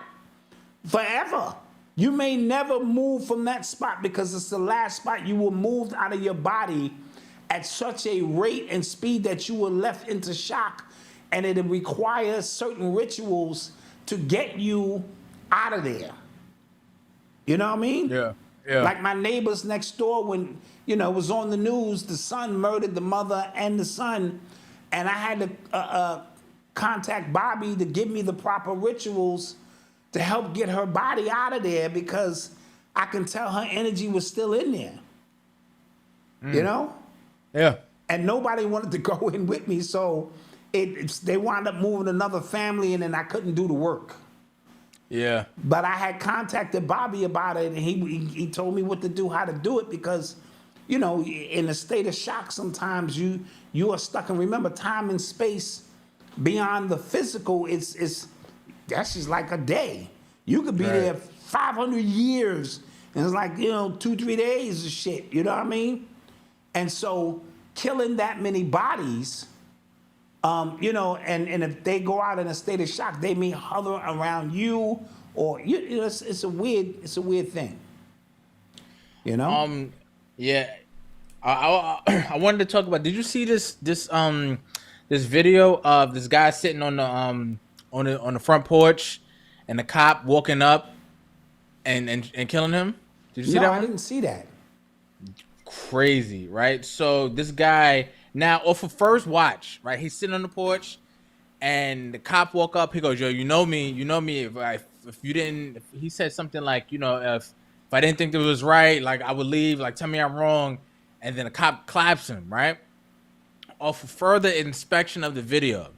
forever. You may never move from that spot because it's the last spot you were moved out of your body at such a rate and speed that you were left into shock, and it requires certain rituals to get you out of there. You know what I mean? Yeah. Like my neighbors next door, when, it was on the news, the son murdered the mother and the son, and I had to contact Bobby to give me the proper rituals to help get her body out of there, because I can tell her energy was still in there. You know? Yeah. And nobody wanted to go in with me, so they wound up moving another family, and then I couldn't do the work. Yeah. But I had contacted Bobby about it, and he told me what to do, how to do it, because, in a state of shock, sometimes you are stuck. And remember, time and space beyond the physical is that's just like a day. You could be Right. there 500 years, and it's like, 2-3 days of shit. You know what I mean? And so killing that many bodies, and if they go out in a state of shock, they may hover around you, or it's a weird thing. Yeah. I wanted to talk about. Did you see this video of this guy sitting on the front porch, and the cop walking up and killing him? Did you see that No, one? I didn't see that. Crazy, right? So this guy now off of first watch, right? He's sitting on the porch, and the cop walk up. He goes, "Yo, you know me. If you didn't," if he said something like, if I didn't think it was right, like I would leave. Like tell me I'm wrong. And then the cop claps him, right? Off of further inspection of the video,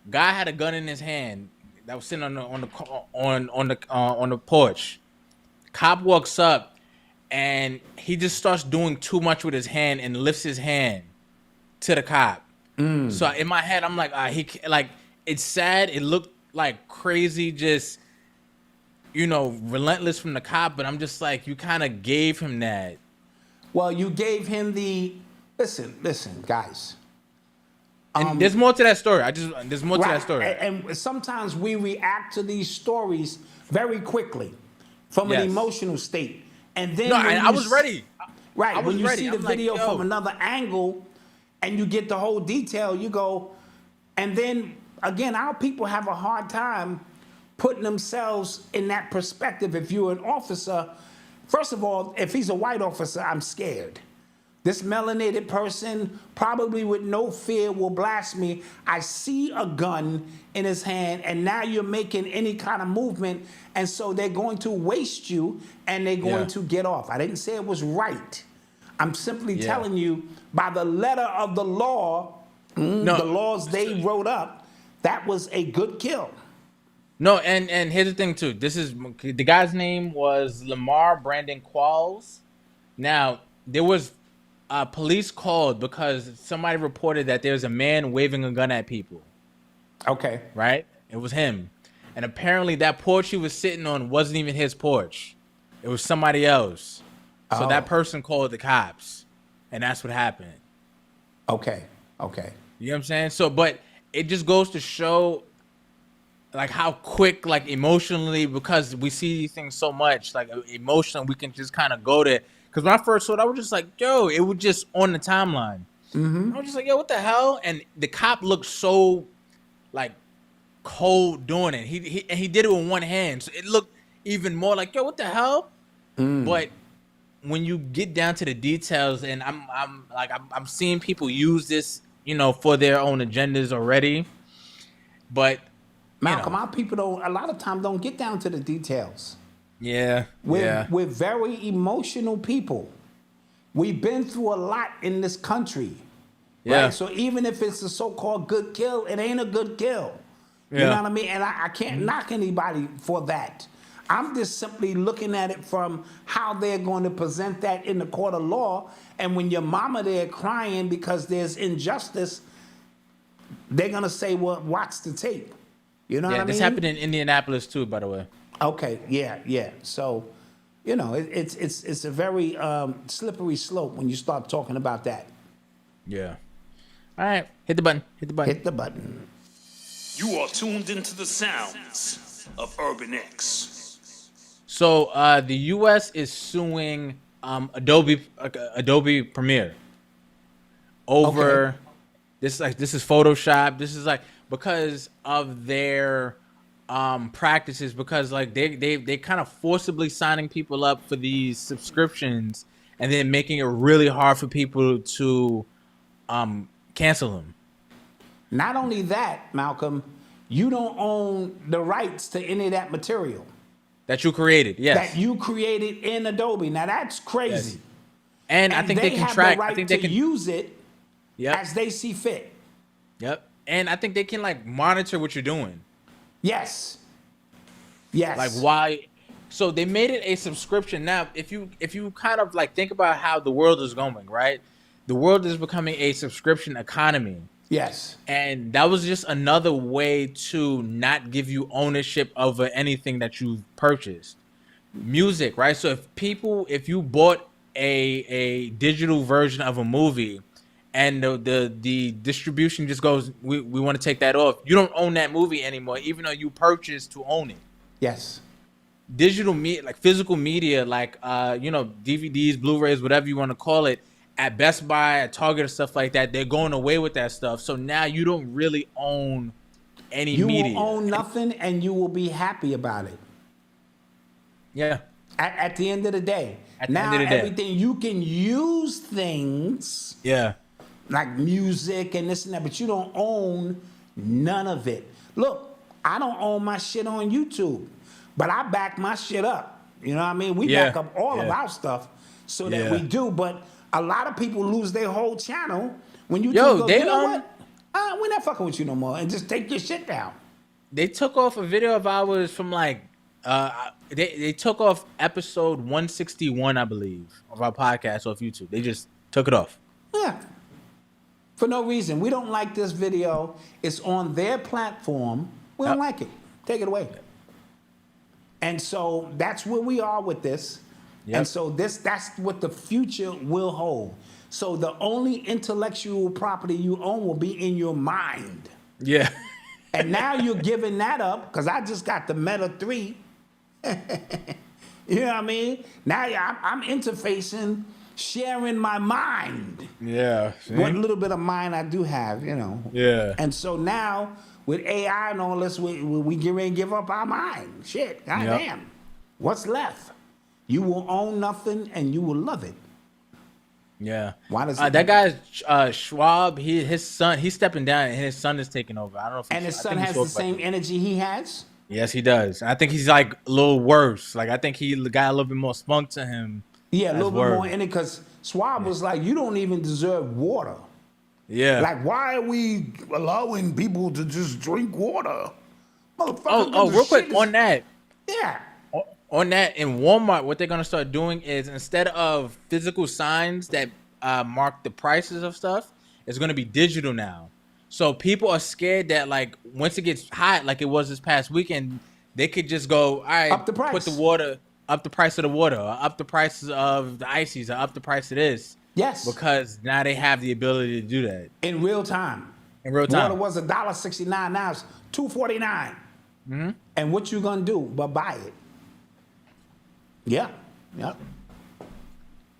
guy had a gun in his hand that was sitting on the porch. Cop walks up, and he just starts doing too much with his hand and lifts his hand to the cop. So in my head, I'm like, it's sad. It looked like crazy, just relentless from the cop. But I'm just like, you kind of gave him that. Well, you gave him the listen, guys. And there's more to that story. There's more to that story. And sometimes we react to these stories very quickly from an Yes. emotional state. And then I was ready. Right. I was when you ready. see the I'm like, video yo. from another angle and you get the whole detail, you go, and then again, our people have a hard time putting themselves in that perspective. If you're an officer, first of all, if he's a white officer, I'm scared. This melanated person, probably with no fear, will blast me. I see a gun in his hand, and now you're making any kind of movement, and so they're going to waste you, and they're going to get off. I didn't say it was right. I'm simply telling you, by the letter of the law, the laws they wrote up, that was a good kill. No, and here's the thing too. The guy's name was Lamar Brandon Qualls. Now, there was police called because somebody reported that there's a man waving a gun at people. Okay. Right? It was him. And apparently that porch he was sitting on wasn't even his porch. It was somebody else. So that person called the cops. And that's what happened. Okay. You know what I'm saying? So, but it just goes to show like how quick, like emotionally, because we see these things so much, like emotionally, we can just kind of go there. Because when I first saw it, I was just like, yo, it was just on the timeline. I was just like, yo, what the hell? And the cop looked so like cold doing it. He did it with one hand, so it looked even more like, yo, what the hell? But when you get down to the details, and I'm seeing people use this, for their own agendas already. But Malcolm, our people a lot of times don't get down to the details. We're very emotional people. We've been through a lot in this country. Right? So even if it's a so-called good kill, it ain't a good kill. You know what I mean? And I can't knock anybody for that. I'm just simply looking at it from how they're going to present that in the court of law. And when your mama there crying because there's injustice, they're going to say, well, watch the tape. You know what I mean? This happened in Indianapolis too, by the way. Okay, yeah. So, it's a very slippery slope when you start talking about that. Yeah. All right, hit the button. Hit the button. You are tuned into the sounds of Urban X. So the U.S. is suing Adobe Premiere over this. Like, this is Photoshop. This is like because of their practices, because like they kind of forcibly signing people up for these subscriptions and then making it really hard for people to cancel them. Not only that, Malcolm, you don't own the rights to any of that material That you created, yes. that you created in Adobe. Now that's crazy. Yes. And I think they can have track. the right I think they to can use it Yep. as they see fit. Yep. And I think they can like monitor what you're doing. Yes. Like why? So they made it a subscription. Now, if you kind of like think about how the world is going, right? The world is becoming a subscription economy. Yes. And that was just another way to not give you ownership over anything that you've purchased. Music, right? So if you bought a digital version of a movie and the distribution just goes, we want to take that off, you don't own that movie anymore, even though you purchased to own it. Yes. Digital media, like physical media, like DVDs, Blu-rays, whatever you want to call it, at Best Buy, at Target, or stuff like that, they're going away with that stuff. So now you don't really own any media. You will own nothing, and you will be happy about it. Yeah. At the end of the day. Now everything, you can use things. Yeah. Like music and this and that, but you don't own none of it. Look, I don't own my shit on YouTube, but I back my shit up. You know what I mean? We back up all of our stuff so that we do, but a lot of people lose their whole channel when you what? We're not fucking with you no more, and just take your shit down. They took off a video of ours from like they took off episode 161, I believe, of our podcast off YouTube. They just took it off. Yeah. For no reason. We don't like this video. It's on their platform. We don't like it. Take it away. And so that's where we are with this. Yep. And so that's what the future will hold. So the only intellectual property you own will be in your mind. Yeah. And now you're giving that up, because I just got the Meta 3. You know what I mean? Now I'm interfacing, sharing my mind. Yeah. See? What little bit of mind I do have, Yeah. And so now with AI and all this, we get ready to give up our mind. Shit, goddamn. What's left? You will own nothing, and you will love it. Yeah. Why does that guy Schwab? His son, he's stepping down, and his son is taking over. I don't know if and his son has the same energy he has. Yes, he does. I think he's like a little worse. Like I think he got a little bit more spunk to him. Yeah, a little bit more in it, because Schwab was like, "You don't even deserve water." Yeah. Like, why are we allowing people to just drink water? Motherfucker. Oh, real quick on that. Yeah. On that, in Walmart, what they're gonna start doing is, instead of physical signs that mark the prices of stuff, it's gonna be digital now. So people are scared that, like, once it gets hot, like it was this past weekend, they could just go, all right, up the price. Put the water up, the price of the water, or up the prices of the ices, or up the price of this. Yes. Because now they have the ability to do that in real time. In real time. Water was $1.69. Now it's $2.49. Mm-hmm. And what you gonna do but buy it? Yeah. Yep.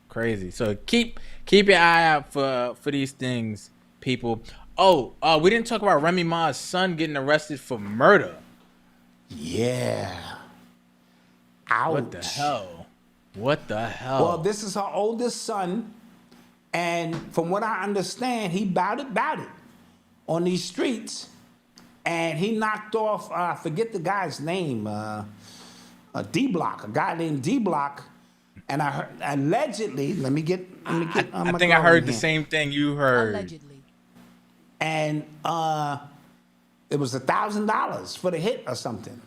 Crazy. So keep your eye out for these things, people. Oh, we didn't talk about Remy Ma's son getting arrested for murder. Yeah. Ouch. What the hell? What the hell? Well, this is her oldest son, and from what I understand, he bowed it on these streets, and he knocked off, I forget the guy's name, D-Block, a guy named D-Block, and I heard, allegedly, let me get. I think I heard the same thing you heard. Allegedly. And it was $1,000 for the hit or something.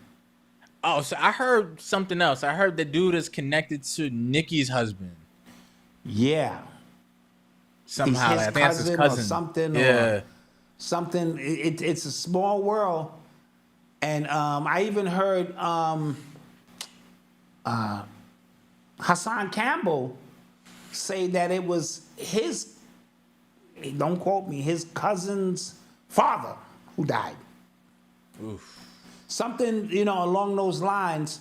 Oh, so I heard something else. I heard the dude is connected to Nikki's husband. Yeah. Somehow, I think that's his cousin or something. Yeah. Or something. It's a small world, and I even heard Hassan Campbell say that it was his. Don't quote me. His cousin's father who died. Oof. Something, along those lines.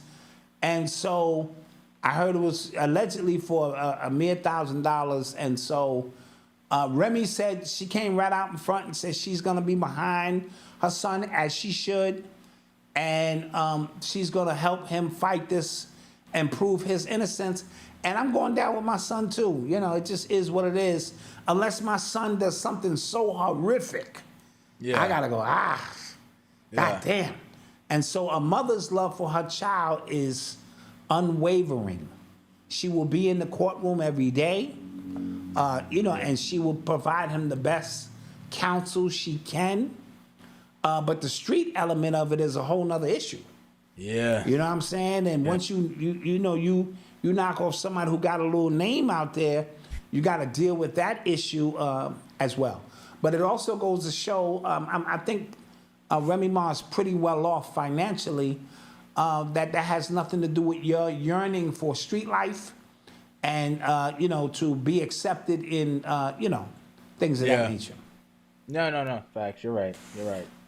And so I heard it was allegedly for a mere $1,000. And so Remy said she came right out in front and said she's going to be behind her son, as she should. And she's going to help him fight this and prove his innocence. And I'm going down with my son, too. It just is what it is. Unless my son does something so horrific, I got to go, God damn. And so a mother's love for her child is unwavering. She will be in the courtroom every day, and she will provide him the best counsel she can. But the street element of it is a whole nother issue. Yeah. You know what I'm saying? And once you knock off somebody who got a little name out there, you got to deal with that issue as well. But it also goes to show, I think Remy Ma is pretty well off financially. That has nothing to do with your yearning for street life and, to be accepted in, things of that nature. No. Facts. You're right.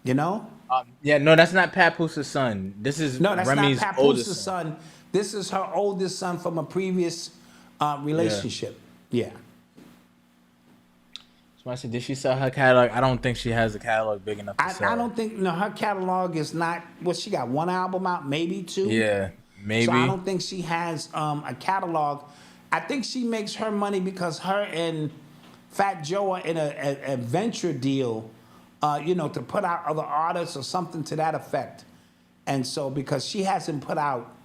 You know? No, that's not Papoose' son. This is Remy's not oldest Papoose' son. son. This is her oldest son from a previous relationship. Yeah. So I said, did she sell her catalog? I don't think she has a catalog big enough to sell. I don't think, her catalog is not, she got one album out, maybe two. Yeah, maybe. So I don't think she has a catalog. I think she makes her money because her and Fat Joe are in a venture deal, to put out other artists or something to that effect. And so because she hasn't put out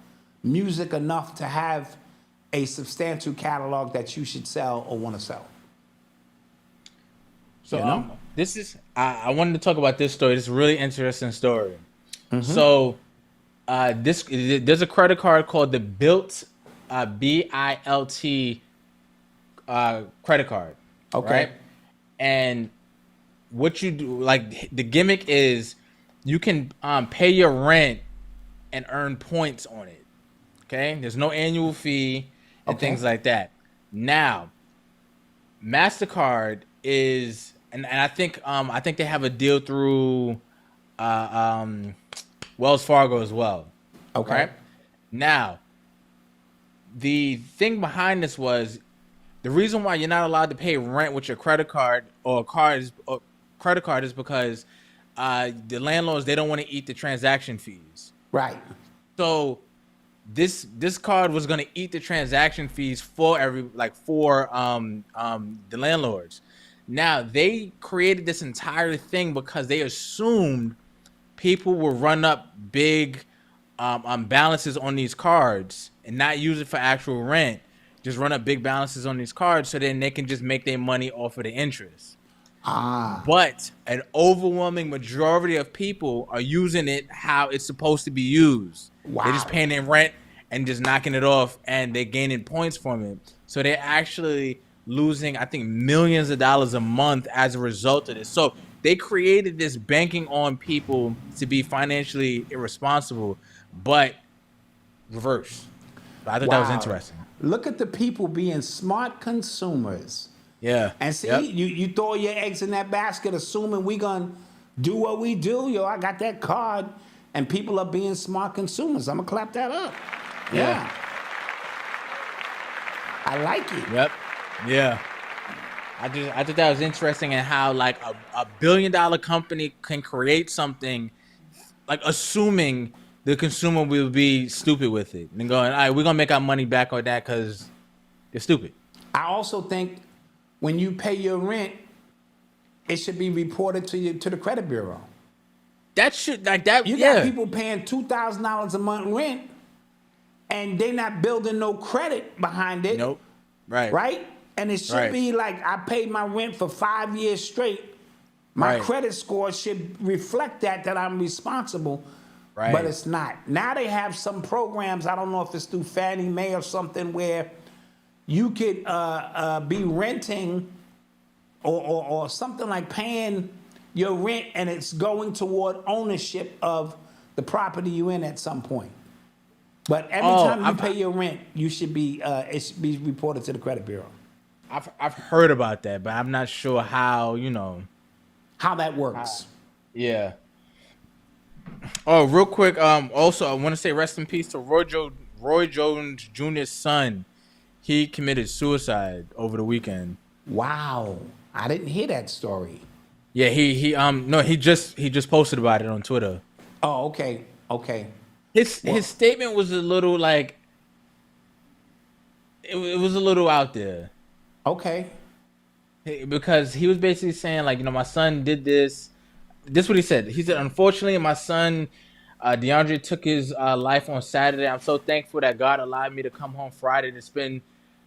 music enough to have a substantial catalog that you should sell or want to sell. So this is I wanted to talk about this story. This is a really interesting story. So there's a credit card called the Bilt BILT credit card. Okay. Right? And what you do, like the gimmick is you can pay your rent and earn points on it. Okay? There's no annual fee and things like that. Now, MasterCard is and I think they have a deal through Wells Fargo as well. Okay. Right? Now, the thing behind this was the reason why you're not allowed to pay rent with your credit card or credit card is because the landlords, they don't want to eat the transaction fees. Right. So this card was going to eat the transaction fees for the landlords. Now, they created this entire thing because they assumed people will run up big balances on these cards and not use it for actual rent. Just run up big balances on these cards so then they can just make their money off of the interest. But an overwhelming majority of people are using it how it's supposed to be used. Wow. They're just paying their rent and just knocking it off, and they're gaining points from it. So they're actually losing, I think, millions of dollars a month as a result of this. So they created this banking on people to be financially irresponsible, but reverse. I thought that was interesting. Look at the people being smart consumers. Yeah. And see, you throw your eggs in that basket assuming we gonna do what we do. I got that card, and people are being smart consumers. I'm gonna clap that up. Yeah. I like it. Yep. Yeah. I thought that was interesting, and how like a $1 billion company can create something like assuming the consumer will be stupid with it and going, all right, we're gonna make our money back on that because they're stupid. I also think when you pay your rent, it should be reported to the credit bureau. That should like that. You got people paying $2,000 a month rent, and they're not building no credit behind it. Nope. Right. Right? And it should be like, I paid my rent for 5 years straight. My credit score should reflect that I'm responsible. Right. But it's not. Now they have some programs, I don't know if it's through Fannie Mae or something, where you could be renting or something like paying your rent, and it's going toward ownership of the property you're in at some point. But every time you pay your rent, you should be it should be reported to the credit bureau. I've heard about that, but I'm not sure how how that works. Yeah. Oh, real quick. Also, I want to say rest in peace to Roy Jones Jr.'s son. He committed suicide over the weekend. Wow, I didn't hear that story. Yeah, he just posted about it on Twitter. Oh, okay. His statement was a little like it was a little out there. Okay. Because he was basically saying like, my son did this. This is what he said. He said, unfortunately, my son DeAndre took his life on Saturday. I'm so thankful that God allowed me to come home Friday to spend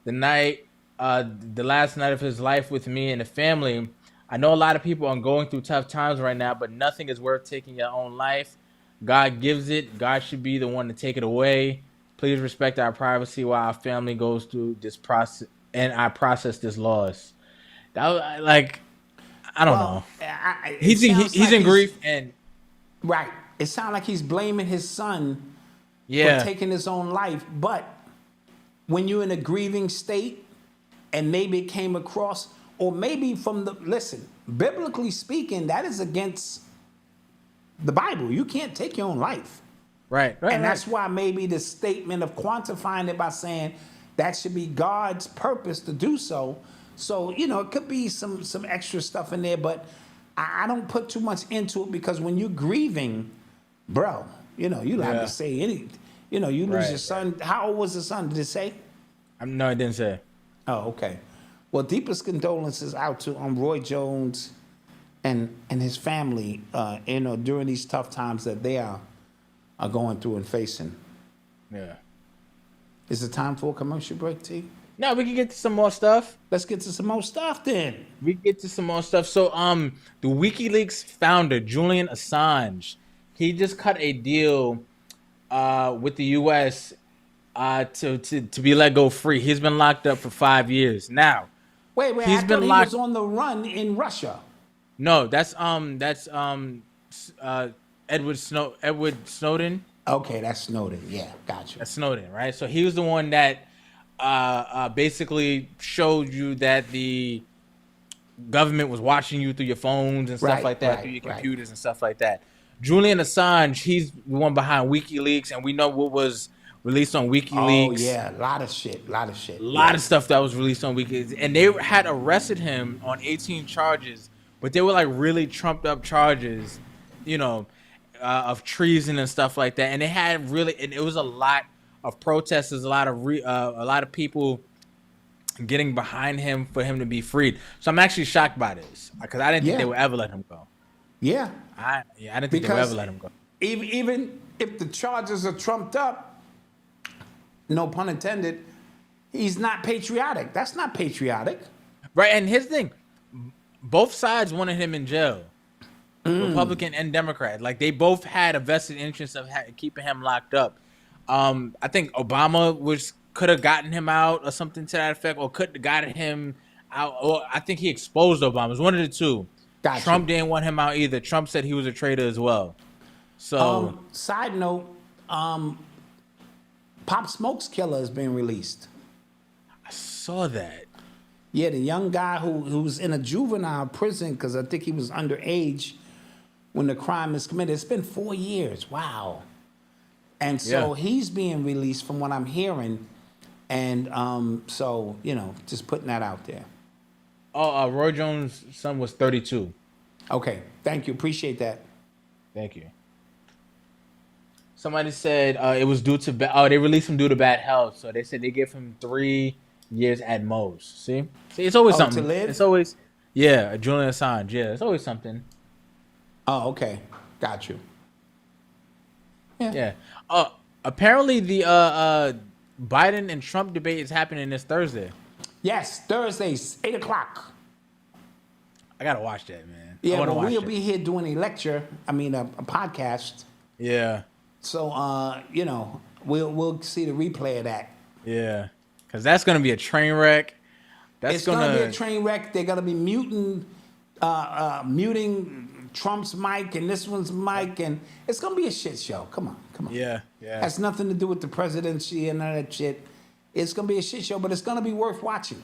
the night, the last night of his life with me and the family. I know a lot of people are going through tough times right now, but nothing is worth taking your own life. God gives it. God should be the one to take it away. Please respect our privacy while our family goes through this process and I process this loss. That was like, I don't know. He's He's in grief, and right. It sounds like he's blaming his son yeah, for taking his own life. But when you're in a grieving state, and maybe it came across, or maybe listen, biblically speaking, that is against the Bible. You can't take your own life. right. And that's why maybe the statement of quantifying it by saying that should be God's purpose to do so. So, it could be some extra stuff in there, but I don't put too much into it, because when you're grieving, bro, you allowed to say anything. You lose your son. How old was the son? Did it say? No, I didn't say. Oh, okay. Well, deepest condolences out to Roy Jones and his family, during these tough times that they are going through and facing. Yeah. Is it time for a commercial break, T? No, we can get to some more stuff. Let's get to some more stuff then. We get to some more stuff. So, the WikiLeaks founder, Julian Assange, he just cut a deal with the U.S. To be let go free. He's been locked up for 5 years now. Wait, he was on the run in Russia. No, that's Edward Snowden. Okay, that's Snowden. Yeah, gotcha. That's Snowden, right? So he was the one that basically showed you that the government was watching you through your phones and stuff like that, through your computers and stuff like that. Julian Assange, he's the one behind WikiLeaks, and we know what was released on WikiLeaks. Oh, yeah, a lot of shit. A lot of stuff that was released on WikiLeaks. And they had arrested him on 18 charges, but they were like really trumped up charges, of treason and stuff like that. And they had and it was a lot of protesters, a lot of people getting behind him for him to be freed. So I'm actually shocked by this, because I didn't think they would ever let him go. Yeah. I didn't think they would ever let him go. Even if the charges are trumped up, no pun intended, he's not patriotic. That's not patriotic. Right, and here's the thing. Both sides wanted him in jail. Republican and Democrat. Like, they both had a vested interest of keeping him locked up. I think Obama could have gotten him out or something to that effect, or could have gotten him out. Or I think he exposed Obama. It was one of the two. Gotcha. Trump didn't want him out either. Trump said he was a traitor as well. So, side note, Pop Smoke's killer is being released. I saw that. Yeah, the young guy who's in a juvenile prison because I think he was underage when the crime is committed. It's been 4 years. Wow. And so he's being released from what I'm hearing. And so, just putting that out there. Oh, Roy Jones' son was 32. Okay. Thank you. Appreciate that. Thank you. Somebody said it was due to they released him due to bad health. So they said they give him 3 years at most. See, it's always something. To live? It's always Julian Assange. Yeah, it's always something. Oh, okay. Got you. Yeah. Apparently the Biden and Trump debate is happening this Thursday. Yes, Thursdays, 8:00. I gotta watch that, man. Yeah, well, we'll be here doing a lecture. I mean, a podcast. Yeah. So, we'll see the replay of that. Yeah, because that's gonna be a train wreck. It's gonna be a train wreck. They're gonna be muting Trump's mic and this one's mic, and it's gonna be a shit show. Come on. Yeah. Has nothing to do with the presidency and all that shit. It's gonna be a shit show, but it's gonna be worth watching.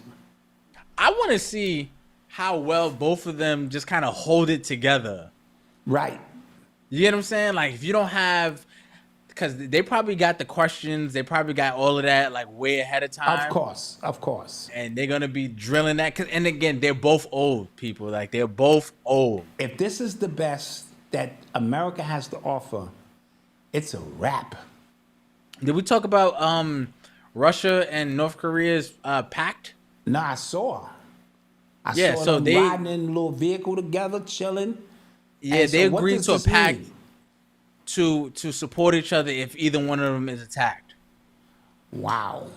I want to see how well both of them just kind of hold it together. Right. You get what I'm saying? Like, if you don't have, because they probably got the questions, they probably got all of that like way ahead of time. Of course. And they're gonna be drilling that. And again, they're both old people. Like, they're both old. If this is the best that America has to offer, it's a wrap. Did we talk about Russia and North Korea's pact? No, I saw. I saw so them they riding in a little vehicle together, chilling. Yeah, they agreed to a pact mean? to support each other if either one of them is attacked. Wow.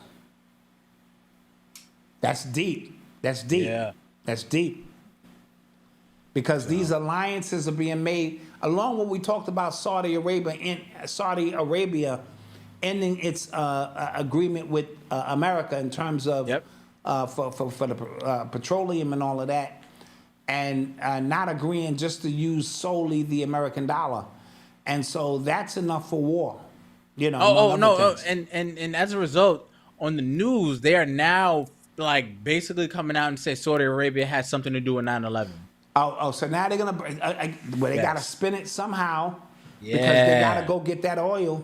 That's deep. Yeah. That's deep. Because these alliances are being made along with what we talked about Saudi Arabia ending its agreement with America in terms of for the petroleum and all of that. and not agreeing just to use solely the American dollar. And so that's enough for war. among other things. And as a result, on the news, they are now like basically coming out and say Saudi Arabia has something to do with 9/11. So now they're gonna, they Yes. gotta spin it somehow because they gotta go get that oil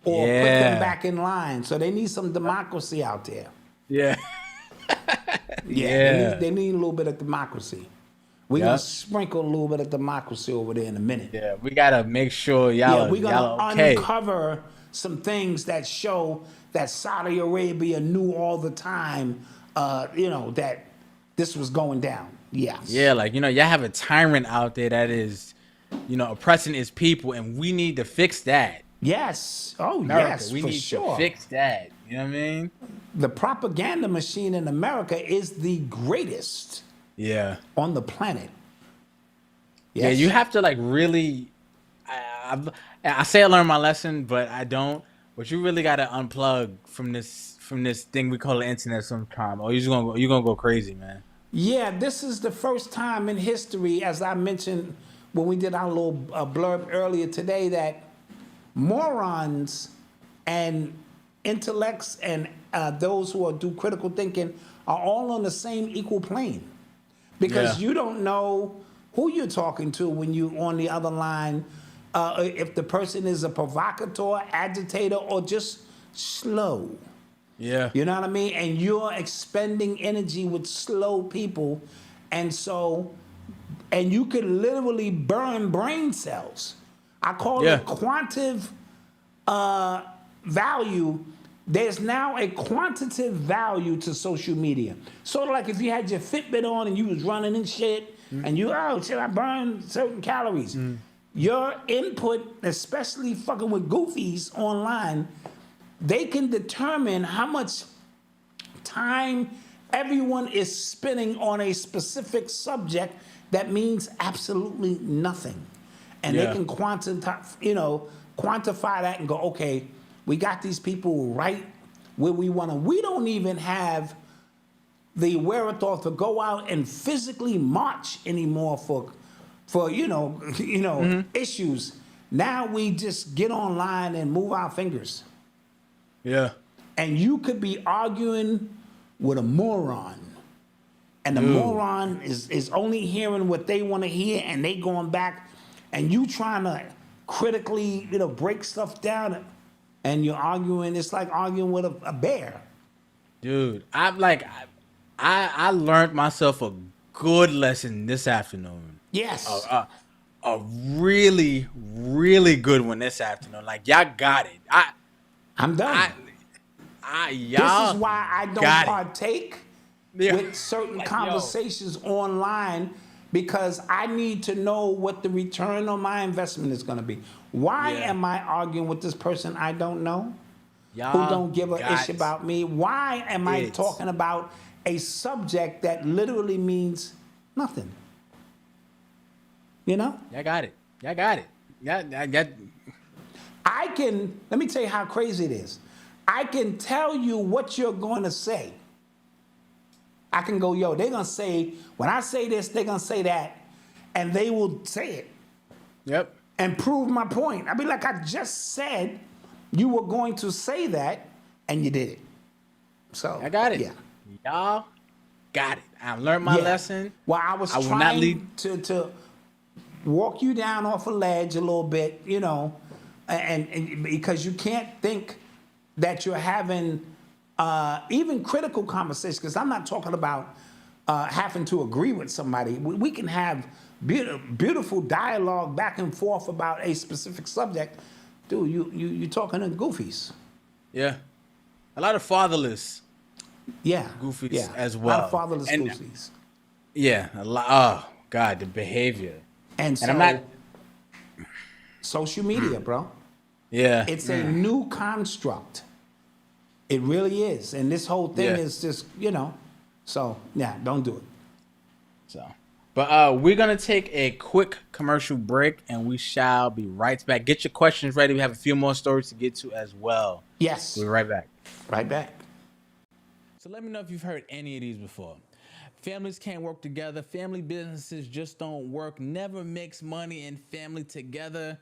or put them back in line. So they need some democracy out there. Yeah. They need a little bit of democracy. We're gonna sprinkle a little bit of democracy over there in a minute. Yeah, we gotta make sure y'all. We're y'all gonna okay. uncover some things that show that Saudi Arabia knew all the time, that this was going down. Yes. Yeah, like y'all have a tyrant out there that is, oppressing his people, and we need to fix that. Yes. Oh, America, yes, we for need sure. to fix that. You know what I mean? The propaganda machine in America is the greatest Yeah. on the planet. Yeah, Yes. you have to like really. I say I learned my lesson, but I don't. But you really got to unplug from this thing we call the internet sometime, or you're gonna go crazy, man. Yeah, this is the first time in history, as I mentioned when we did our little blurb earlier today, that morons and intellects and those who do critical thinking are all on the same equal plane. Because you don't know who you're talking to when you're on the other line, if the person is a provocateur, agitator, or just slow. Yeah. You know what I mean? And you're expending energy with slow people. And you could literally burn brain cells. I call it quantitative value. There's now a quantitative value to social media. Sort of like if you had your Fitbit on and you was running and shit, and I burn certain calories. Your input, especially fucking with goofies online, they can determine how much time everyone is spending on a specific subject that means absolutely nothing. And they can quantify that and go, okay, we got these people right where we want them. We don't even have the wherewithal to go out and physically march anymore for issues. Now we just get online and move our fingers. Yeah. And you could be arguing with a moron. And the moron is only hearing what they want to hear, and they going back, and you trying to critically, break stuff down, and you're arguing. It's like arguing with a bear. Dude, I learned myself a good lesson this afternoon. Yes. A really, really good one this afternoon. Like, y'all got it. I'm done. Y'all this is why I don't got it. partake with certain conversations online, because I need to know what the return on my investment is going to be. Why am I arguing with this person I don't know, who don't give a ish about me? Why am I talking about a subject that literally means nothing? Y'all got it. Let me tell you how crazy it is. I can tell you what you're going to say. I can go, they're going to say, when I say this, they're going to say that, and they will say it. Yep. And prove my point. I'll be like, I just said you were going to say that, and you did it. So I got it. Yeah. Y'all got it. I learned my lesson. Well, I was trying to walk you down off a ledge a little bit, and because you can't think that you're having even critical conversations, because I'm not talking about having to agree with somebody. We can have beautiful dialogue back and forth about a specific subject. Dude, you're talking to goofies. Yeah. A lot of fatherless goofies as well. A lot of fatherless goofies. Yeah. A lot. Oh, God, the behavior. And so, I'm not... social media, bro. Yeah. It's a new construct. It really is. And this whole thing is just, so, don't do it. So, but we're going to take a quick commercial break, and we shall be right back. Get your questions ready. We have a few more stories to get to as well. Yes. We'll be right back. Right back. So let me know if you've heard any of these before. Families can't work together. Family businesses just don't work. Never mix money and family together.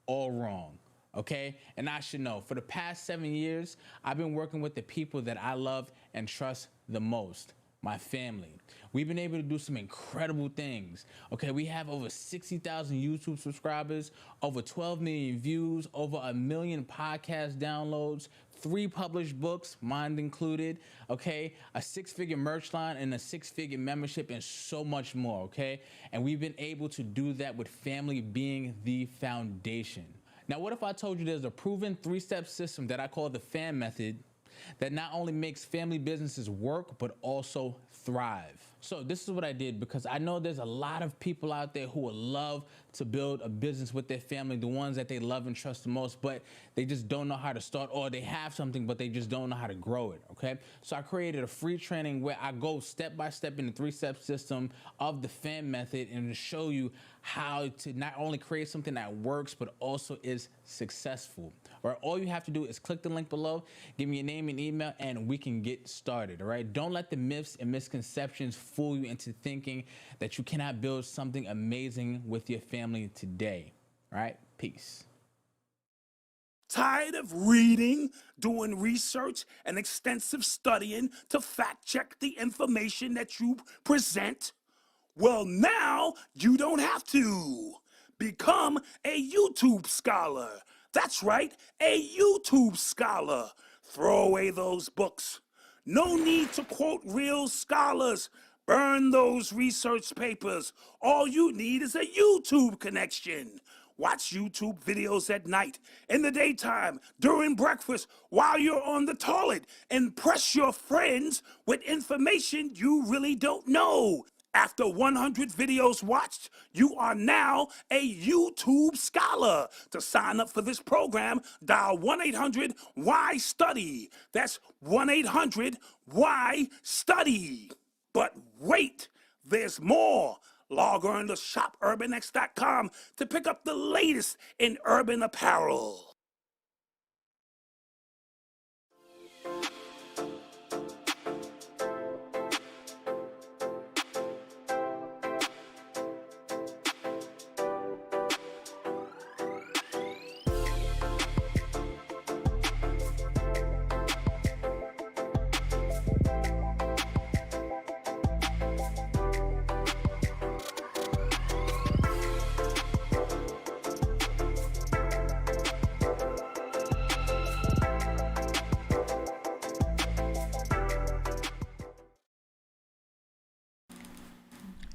All wrong. Okay? And I should know. For the past 7 years, I've been working with the people that I love and trust the most. My family. We've been able to do some incredible things. Okay, we have over 60,000 YouTube subscribers, over 12 million views, over 1 million podcast downloads, 3 published books, mine included, okay, a 6-figure merch line and a 6-figure membership and so much more, okay? And we've been able to do that with family being the foundation. Now, what if I told you there's a proven 3-step system that I call the FAM method that not only makes family businesses work, but also thrive? So this is what I did, because I know there's a lot of people out there who would love to build a business with their family, the ones that they love and trust the most, but they just don't know how to start, or they have something, but they just don't know how to grow it, okay? So I created a free training where I go step by step in the 3-step system of the FAM method and show you how to not only create something that works, but also is successful. All right, all you have to do is click the link below, give me your name and email, and we can get started, all right? Don't let the myths and misconceptions fool you into thinking that you cannot build something amazing with your family today, all right? Peace. Tired of reading, doing research, and extensive studying to fact check the information that you present? Well, now you don't have to. Become a YouTube scholar. That's right, a YouTube scholar. Throw away those books. No need to quote real scholars. Burn those research papers. All you need is a YouTube connection. Watch YouTube videos at night, in the daytime, during breakfast, while you're on the toilet. Impress your friends with information you really don't know. After 100 videos watched, you are now a YouTube scholar. To sign up for this program, dial 1-800-WHY-STUDY. That's 1-800-WHY-STUDY. But wait, there's more. Log on to shopurbanx.com to pick up the latest in urban apparel.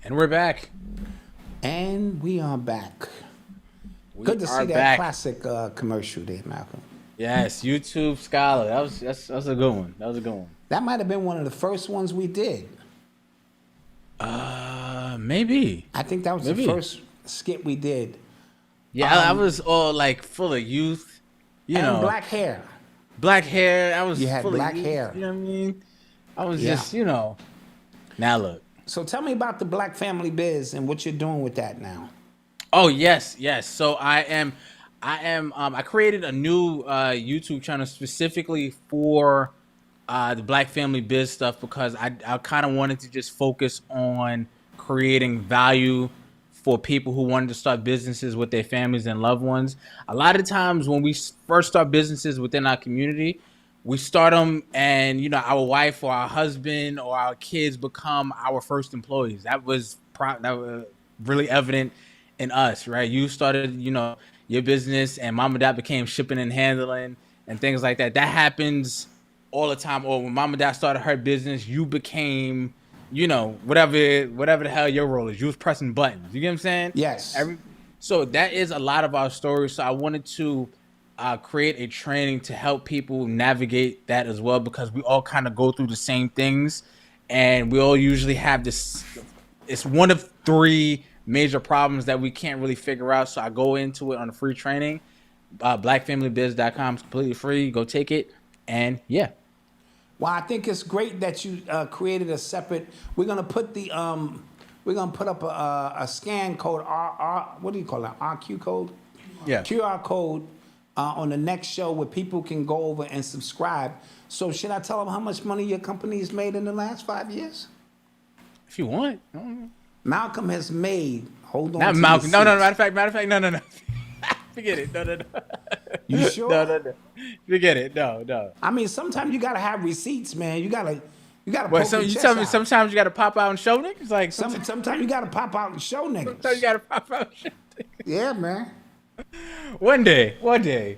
And we're back. And we are back. Good to see that classic commercial there, Malcolm. Yes, YouTube scholar. That's a good one. That was a good one. That might have been one of the first ones we did. Maybe. I think that was the first skit we did. Yeah, I was all like full of youth, you know. Black hair. Black hair. I was. You had full black of youth, hair. You know what I mean? I was just, you know. Now look. So tell me about the Black Family Biz and what you're doing with that now. Oh yes. So I created a new YouTube channel specifically for the Black Family Biz stuff, because I kind of wanted to just focus on creating value for people who wanted to start businesses with their families and loved ones. A lot of times when we first start businesses within our community, we start them and, you know, our wife or our husband or our kids become our first employees. That was really evident in us, right? You started, you know, your business and mom and dad became shipping and handling and things like that. That happens all the time. Or when mom and dad started her business, you became, you know, whatever the hell your role is. You was pressing buttons. You get what I'm saying? Yes. So that is a lot of our stories. So I wanted to create a training to help people navigate that as well, because we all kind of go through the same things, and we all usually have this. It's one of 3 major problems that we can't really figure out. So I go into it on a free training. BlackFamilyBiz.com is completely free. Go take it, and yeah. Well, I think it's great that you created a separate. We're gonna put the we're gonna put up a scan code. What do you call that? RQ code. Yeah. QR code. On the next show where people can go over and subscribe. So should I tell them how much money your company's made in the last 5 years? If you want. Malcolm has made. Hold on. Not to Malcolm. your No. seats. Matter of fact, no. Forget it. No. You sure? No. Forget it. No. I mean, sometimes you gotta have receipts, man. You gotta Well, poke so your you chest tell me out. sometimes you got to pop out and show niggas? Like, Sometimes you gotta pop out and show niggas. sometimes you got to pop out and show niggas. Yeah, man. One day.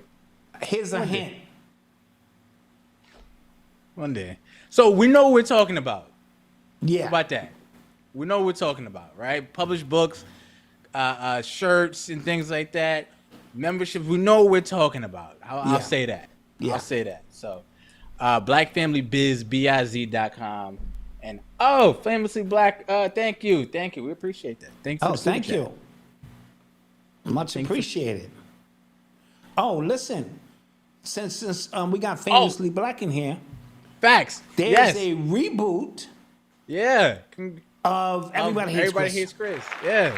Here's a hint. One day. So we know what we're talking about. Yeah. How about that? We know what we're talking about, right? Published books, shirts, and things like that. Membership. We know what we're talking about. I'll Yeah. say that. Yeah. I'll say that. So, blackfamilybiz.com. And famously black. Thank you. We appreciate that. Thanks. Oh, thank you. Much appreciated. Oh, listen. Since we got famously black in here, Facts. there's Yes. a reboot Yeah. of Everybody Hates Everybody Chris. Hates Chris. Yeah.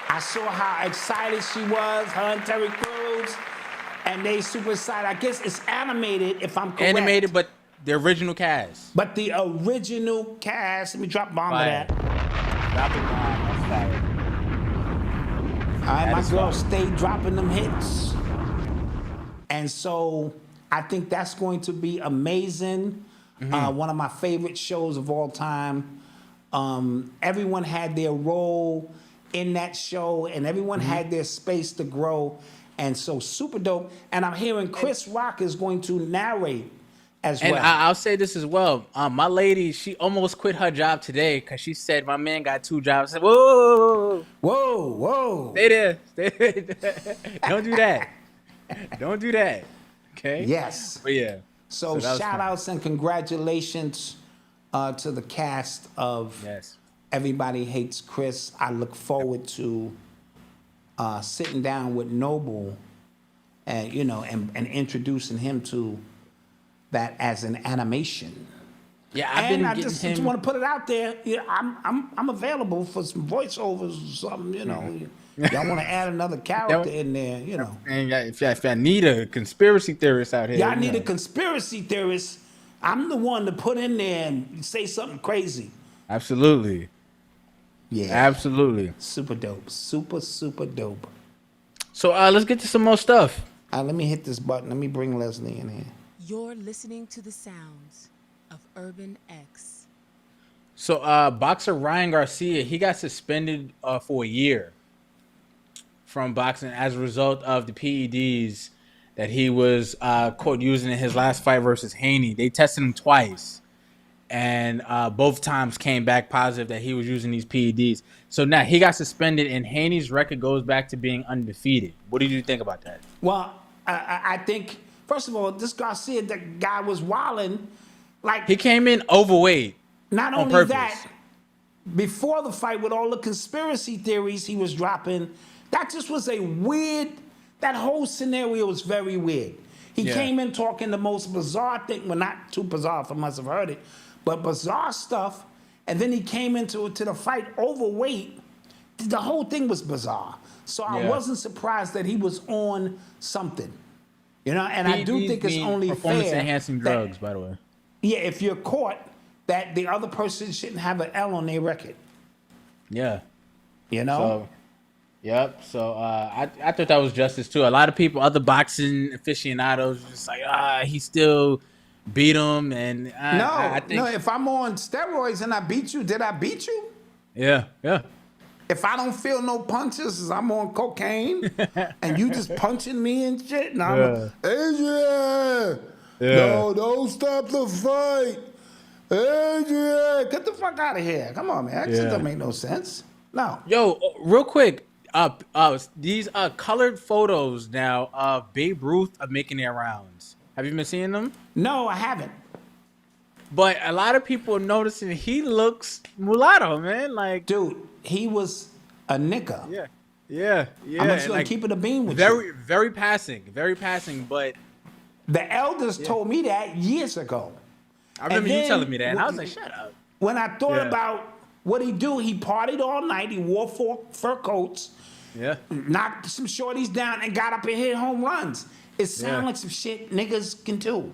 I saw how excited she was, her and Terry Crews, and they super excited. I guess it's animated, if I'm correct. Animated, but the original cast. But the original cast, let me drop bomb of Fire. that. Drop it down. That's fire. All right, That my is girl fire. stayed dropping them hits. And so I think that's going to be amazing. One of my favorite shows of all time. Everyone had their role in that show, and everyone had their space to grow. And so super dope. And I'm hearing Chris Rock is going to narrate as And well. I'll say this as well. My lady, she almost quit her job today because she said my man got 2 jobs. I said, whoa. Whoa. Stay there. Don't do that. Don't do that. Okay? Yes. But yeah. So that was shout fun. outs and congratulations to the cast of Yes. Everybody Hates Chris. I look forward to sitting down with Noble and and introducing him to that as an animation. Yeah, I've And been I getting just him. want to put it out there. Yeah, I'm available for some voiceovers or something. Y'all want to add another character in there? And if I need a conspiracy theorist out here. Y'all need a conspiracy theorist. I'm the one to put in there and say something crazy. Absolutely. Yeah. Absolutely. Super dope. Super dope. So let's get to some more stuff. Let me hit this button. Let me bring Leslie in here. You're listening to the sounds of Urban X. So boxer Ryan Garcia, he got suspended for a year from boxing as a result of the PEDs that he was caught using in his last fight versus Haney. They tested him twice, and both times came back positive that he was using these PEDs. So now he got suspended, and Haney's record goes back to being undefeated. What did you think about that? Well, I think, first of all, this Garcia, the guy was wilding. Like, He came in overweight. not on only purpose. that, before the fight with all the conspiracy theories he was dropping, that just was a weird, that whole scenario was very weird. He Yeah. came in talking the most bizarre thing, well, not too bizarre for us have heard it, but bizarre stuff, and then he came into the fight overweight. The whole thing was bizarre. So I Yeah. wasn't surprised that he was on something. And I do PEDs think it's mean only performance fair enhancing that- drugs, by the way. yeah, if you're caught, that the other person shouldn't have an L on their record. Yeah. You know? So, yep. So I thought that was justice too. A lot of people, other boxing aficionados, were just like, he still beat him, and I think, no. If I'm on steroids and I beat you, did I beat you? yeah. If I don't feel no punches, I'm on cocaine, and you just punching me and shit, and I'm Adrian, no, don't stop the fight, Adrian, get the fuck out of here. Come on, man, that shit don't make no sense. No. Yo, real quick, these colored photos now of Babe Ruth are making their rounds. Have you been seeing them? No, I haven't. But a lot of people are noticing he looks mulatto, man. Like, Dude, he was a nigga. yeah. I'm just gonna like, keep it a bean with you. very passing. But The elders told me that years ago. I remember you then telling me that, and I was like, shut up. When I thought Yeah. about what he do, he partied all night. He wore fur coats, Yeah. knocked some shorties down, and got up and hit home runs. It sounded Yeah. like some shit niggas can do.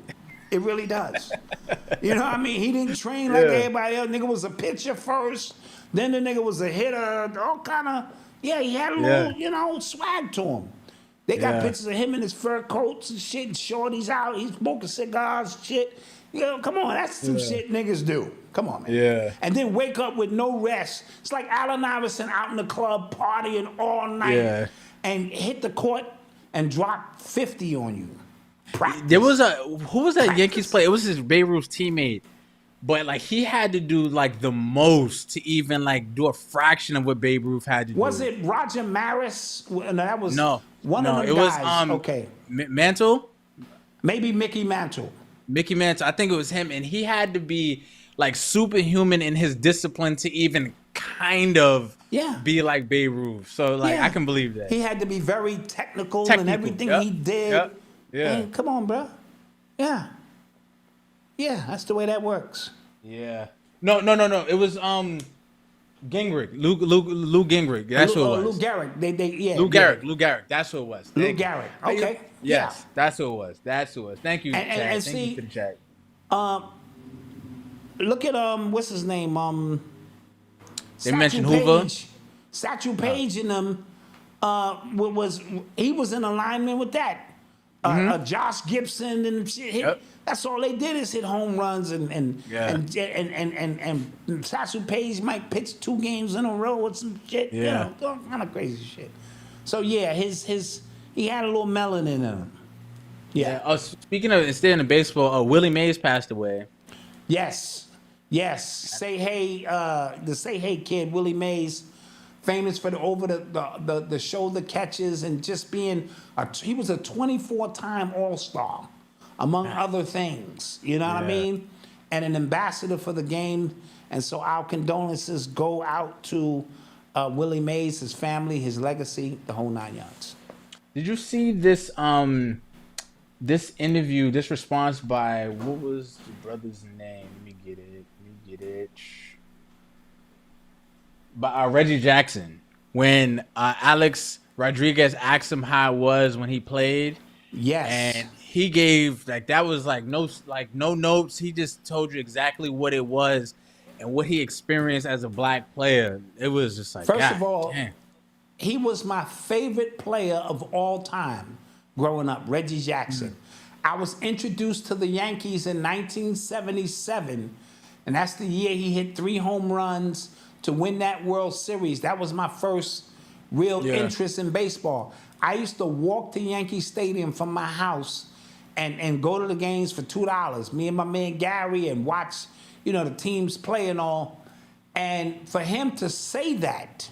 It really does. You know what I mean? He didn't train like everybody else. Nigga was a pitcher first, then the nigga was a hitter, all kind of, he had a little, you know, swag to him. They got pictures of him in his fur coats and shit, and shorties out, he's smoking cigars, shit. You know, come on, that's some shit niggas do. Come on, man. Yeah. And then wake up with no rest. It's like Allen Iverson out in the club partying all night and hit the court and drop 50 on you. Practice. There was who was that Yankees player? It was his Babe Ruth's teammate, but like he had to do like the most to even like do a fraction of what Babe Ruth had to do. Was it Roger Maris? No, that was one of them it guys. Was okay, Mantle. Maybe Mickey Mantle. Mickey Mantle. I think it was him, and he had to be like superhuman in his discipline to even kind of be like Babe Ruth. So like I can believe that. He had to be very technical in everything he did. Yep. Yeah. Man, come on, bro. Yeah. Yeah, that's the way that works. Yeah. No. It was Gingrich. Lou Gingrich. That's who it was. Lou Gehrig. Lou Gehrig. Lou Gehrig. That's who it was. Lou Gehrig. Okay. Yes. That's who it was. That's who it was. Thank you, Chad. And Thank you for the chat. Look at what's his name? They mentioned Hoover. Satchel Paige in them he was in alignment with that. Josh Gibson and shit. That's all they did is hit home runs and Satchel Paige might pitch 2 games in a row with some shit. You know, all kind of crazy shit. So yeah, he had a little melanin in him. Yeah. Speaking of staying in baseball, Willie Mays passed away. Yes. Say Hey, the Say Hey kid, Willie Mays, famous for the shoulder catches and just being he was a 24-time All-Star, among other things. You know what I mean? And an ambassador for the game. And so our condolences go out to Willie Mays, his family, his legacy, the whole 9 yards. Did you see this this interview, this response by, what was the brother's name? Let me get it. By Reggie Jackson. When Alex Rodriguez asked him how it was when he played. Yes. And he gave, that was no notes. He just told you exactly what it was and what he experienced as a black player. It was just like, first of all, damn. He was my favorite player of all time growing up, Reggie Jackson. I was introduced to the Yankees in 1977, and that's the year he hit 3 home runs to win that World Series. That was my first real interest in baseball. I used to walk to Yankee Stadium from my house and go to the games for $2. Me and my man Gary, and watch, the teams play and all. And for him to say that,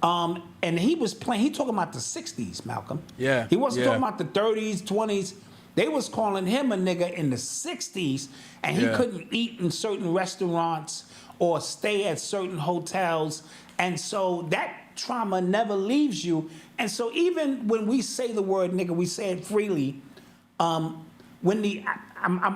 and he was playing, he talking about the 60s, Malcolm. Yeah. He wasn't talking about the 30s, 20s. They was calling him a nigga in the 60s, and he couldn't eat in certain restaurants or stay at certain hotels. And so that trauma never leaves you. And so even when we say the word nigga, we say it freely. I'm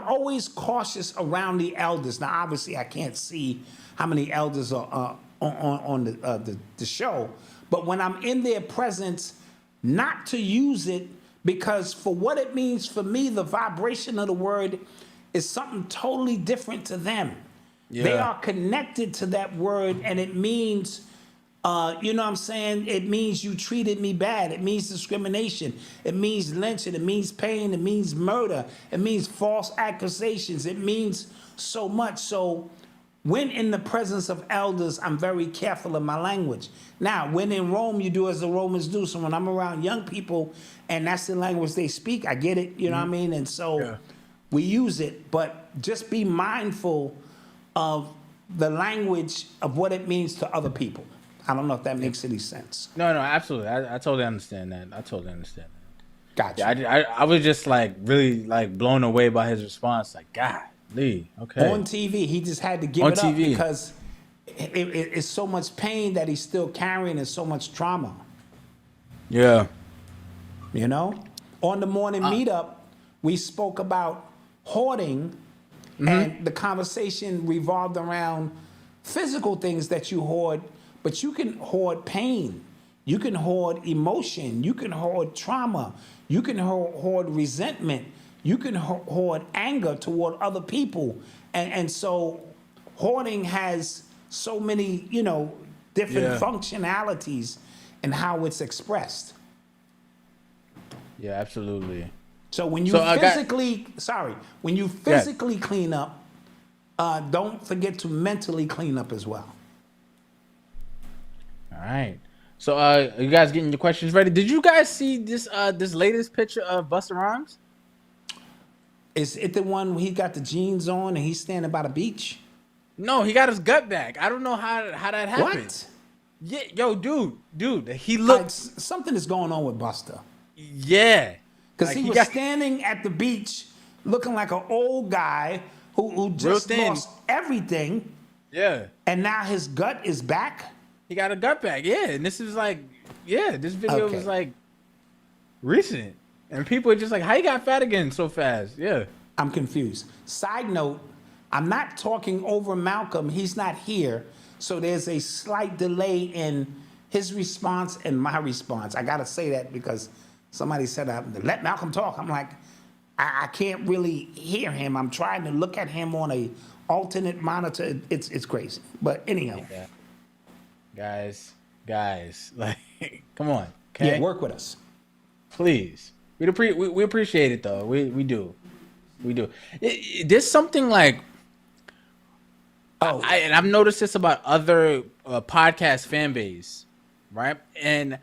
always cautious around the elders. Now, obviously, I can't see how many elders are on the show. But when I'm in their presence, not to use it, because for what it means for me, the vibration of the word is something totally different to them. Yeah. They are connected to that word, and it means, you know what I'm saying? It means you treated me bad. It means discrimination. It means lynching. It means pain. It means murder. It means false accusations. It means so much. So when in the presence of elders, I'm very careful of my language. Now, when in Rome, you do as the Romans do. So when I'm around young people and that's the language they speak, I get it, you know what I mean? And so we use it, but just be mindful of the language of what it means to other people. I don't know if that makes any sense. No, absolutely. I totally understand that. Gotcha. Yeah, I was just really blown away by his response. Like, God. Okay. On TV, he just had to give it up because it's so much pain that he's still carrying and so much trauma. Yeah. On the morning meetup, we spoke about hoarding, and the conversation revolved around physical things that you hoard, but you can hoard pain. You can hoard emotion. You can hoard trauma. You can hoard resentment. you can hoard anger toward other people. And so hoarding has so many, different functionalities in how it's expressed. Yeah, absolutely. So when you when you physically clean up, don't forget to mentally clean up as well. All right. So you guys getting your questions ready? Did you guys see this latest picture of Busta Rhymes? Is it the one where he got the jeans on and he's standing by the beach? No, he got his gut back. I don't know how that happened. What? Yeah, yo, dude, he looked. Something is going on with Busta. Yeah, because he was standing at the beach looking like an old guy who just lost everything. Yeah, and now his gut is back. He got a gut back. Yeah, and this is like, this video was like recent, and people are just like, how you got fat again so fast? Yeah, I'm confused. Side note, I'm not talking over Malcom. He's not here. So there's a slight delay in his response and my response. I got to say that because somebody said, let Malcom talk. I'm like, I can't really hear him. I'm trying to look at him on a alternate monitor. It's crazy. But anyhow. Yeah. Guys, like, come on. Okay? Yeah, work with us. Please. We appreciate it, though. We do. There's something like, and I've noticed this about other podcast fan base, right? And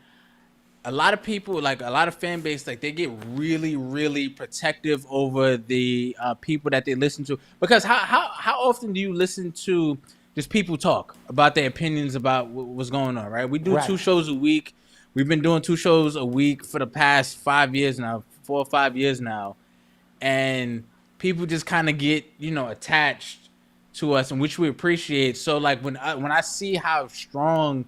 a lot of people, like a lot of fan base, like they get really, really protective over the people that they listen to. Because how often do you listen to just people talk about their opinions about what's going on, right? We do 2 shows a week. We've been doing 2 shows a week for the past 5 years now, 4 or 5 years now. And people just kind of get, attached to us, and which we appreciate. So like when I see how strong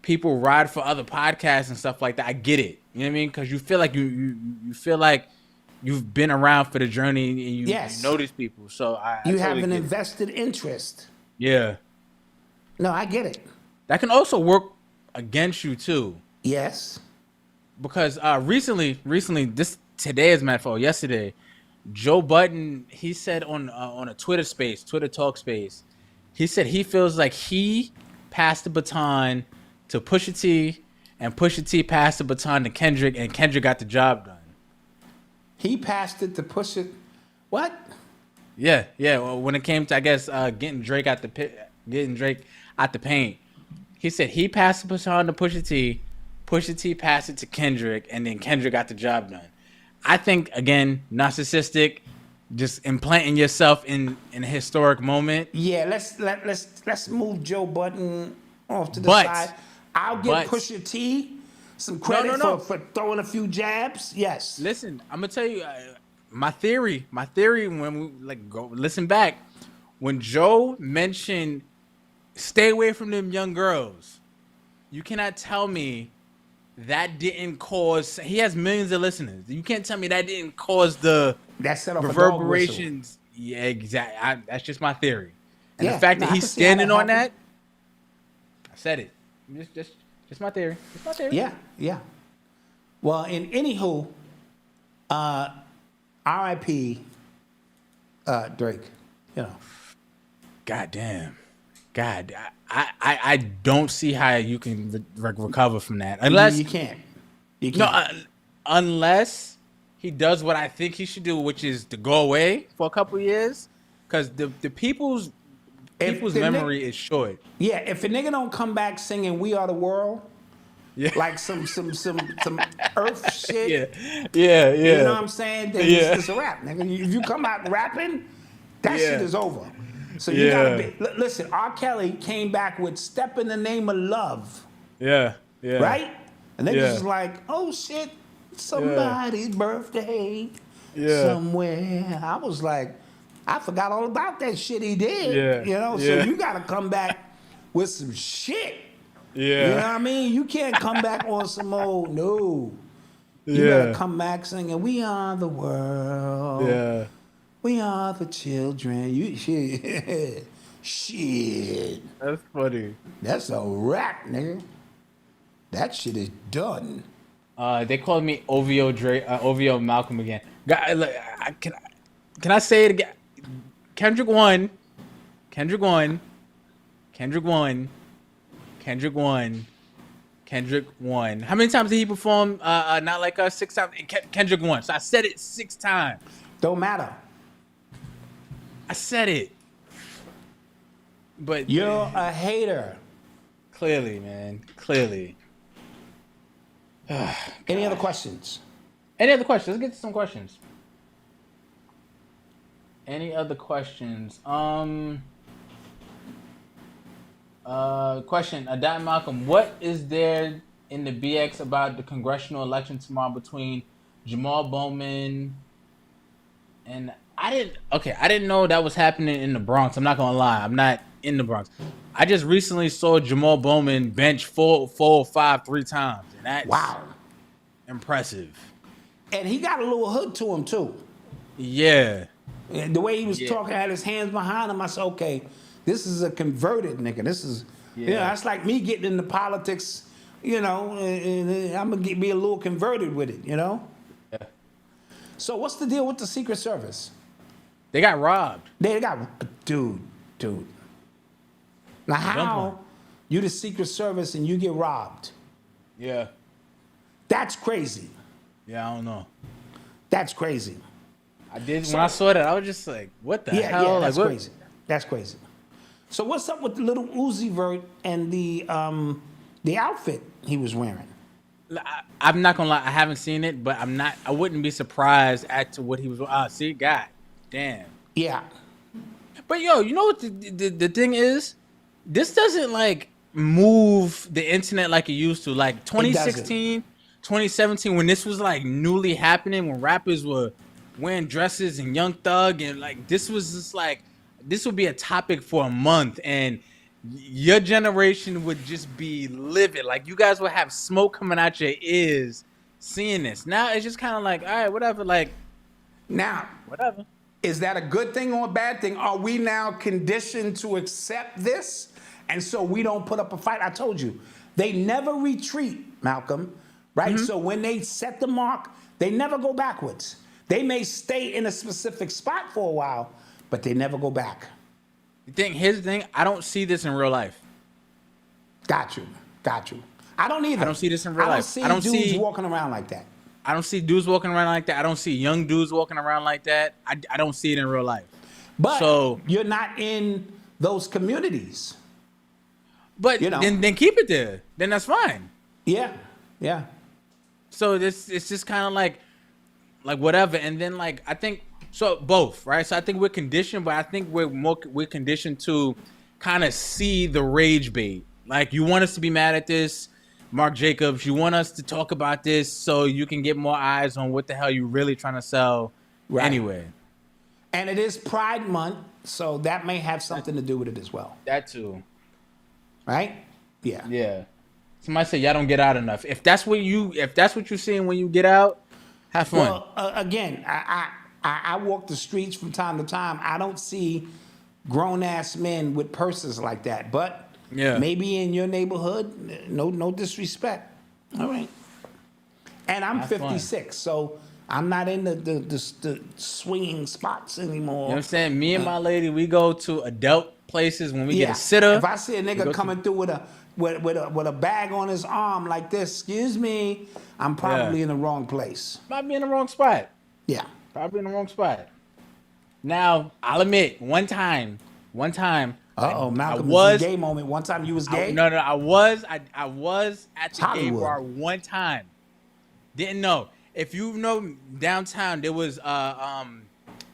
people ride for other podcasts and stuff like that, I get it. You know what I mean? Because you feel like you feel like you've been around for the journey and you know these people. So I have an invested interest. Yeah. No, I get it. That can also work against you too. Yes. Because recently, today as a matter of fact, yesterday, Joe Budden, he said on a Twitter talk space, he said he feels like he passed the baton to Pusha T, and Pusha T passed the baton to Kendrick, and Kendrick got the job done. He passed it to Pusha. What? Yeah. Well, when it came to, I guess, getting Drake out the paint, he said he passed the baton to Pusha T passed it to Kendrick, and then Kendrick got the job done. I think, again, narcissistic, just implanting yourself in a historic moment. Yeah, let's move Joe Budden off to the side. I'll give Pusha T some credit for throwing a few jabs. Yes. Listen, I'm gonna tell you my theory. When we go listen back, when Joe mentioned stay away from them young girls, you cannot tell me that didn't cause. He has millions of listeners. You can't tell me that didn't cause the reverberations. Yeah, exactly. That's just my theory. And the fact that he's standing on that, I said it. Just my theory. It's my theory. Yeah. Well, in anywho, R.I.P. Drake. God damn. God, I don't see how you can recover from that unless you can't. No, unless he does what I think he should do, which is to go away for a couple of years, because the people's memory is short. Yeah, if a nigga don't come back singing "We Are the World," like some Earth shit. Yeah. You know what I'm saying? Then it's a rap, nigga. If you come out rapping, that shit is over. So you gotta be. Listen, R. Kelly came back with "Step in the Name of Love." Yeah. Right? And they just like, oh shit, somebody's birthday somewhere. I was like, I forgot all about that shit he did. So you gotta come back with some shit. You know what I mean? You can't come back on some old You gotta come back singing "We Are the World." Yeah. We are the children. Shit. That's funny. That's a wrap, nigga. That shit is done. They called me OVO Malcolm again. God, look, Can I say it again? Kendrick won. Kendrick won. Kendrick won. Kendrick won. Kendrick won. How many times did he perform Not Like Us? 6 times. Kendrick won. So I said it 6 times. Don't matter. I said it. But You're a hater. Clearly, man. Clearly. Any other questions? Any other questions? Let's get to some questions. Any other questions? Question. Adot Malcolm, what is there in the BX about the congressional election tomorrow between Jamal Bowman and I didn't know that was happening in the Bronx. I'm not gonna lie. I'm not in the Bronx. I just recently saw Jamal Bowman bench 405 3 times. And that's impressive. And he got a little hood to him too. Yeah. And the way he was talking, had his hands behind him, I said, okay, this is a converted nigga. This is, that's like me getting into politics, and I'm going to be a little converted with it, Yeah. So what's the deal with the Secret Service? They got robbed. Dude. Now how you the Secret Service and you get robbed? Yeah. That's crazy. Yeah, I don't know. That's crazy. When I saw that, I was just like, what the hell? Yeah, that's like, crazy. That's crazy. So what's up with the little Uzi Vert and the outfit he was wearing? I'm not gonna lie, I haven't seen it, but I wouldn't be surprised at what he was. See, God damn. Yeah. But yo, you know what the thing is? This doesn't like move the internet like it used to. Like 2016, 2017, when this was like newly happening, when rappers were wearing dresses and Young Thug, and like this was just like this would be a topic for a month, and your generation would just be livid. Like you guys would have smoke coming out your ears seeing this. Now it's just kind of like, all right, whatever. Like now, whatever. Is that a good thing or a bad thing? Are we now conditioned to accept this, and so we don't put up a fight? I told you, they never retreat, Malcolm. Right. Mm-hmm. So when they set the mark, they never go backwards. They may stay in a specific spot for a while, but they never go back. Here's the thing. I don't see this in real life. Got you. I don't either. I don't see this in real life. I don't see dudes walking around like that. I don't see dudes walking around like that. I don't see young dudes walking around like that. I don't see it in real life. But you're not in those communities. But then keep it there. Then that's fine. Yeah. So it's just kind of like whatever. And then like I think so both, right? So I think we're conditioned, but I think we're conditioned to kind of see the rage bait. Like you want us to be mad at this, Mark Jacobs. You want us to talk about this so you can get more eyes on what the hell you really trying to sell anyway. And it is Pride Month, so that may have something to do with it as well. That too. Right? Yeah. Yeah. Somebody said y'all don't get out enough. If that's what you're seeing when you get out, have fun. Well, again, I walk the streets from time to time. I don't see grown ass men with purses like that. But maybe in your neighborhood, no disrespect. All right. And I'm 56, so I'm not in the swinging spots anymore. You know what I'm saying? Me and my lady, we go to adult places when we get a sitter. If I see a nigga coming through with a bag on his arm like this, excuse me, I'm probably in the wrong place. Might be in the wrong spot. Yeah. Probably in the wrong spot. Now, I'll admit, one time. Malcolm, was a gay moment. One time you was gay? I was at the gay bar one time. Didn't know. If you know downtown, there was I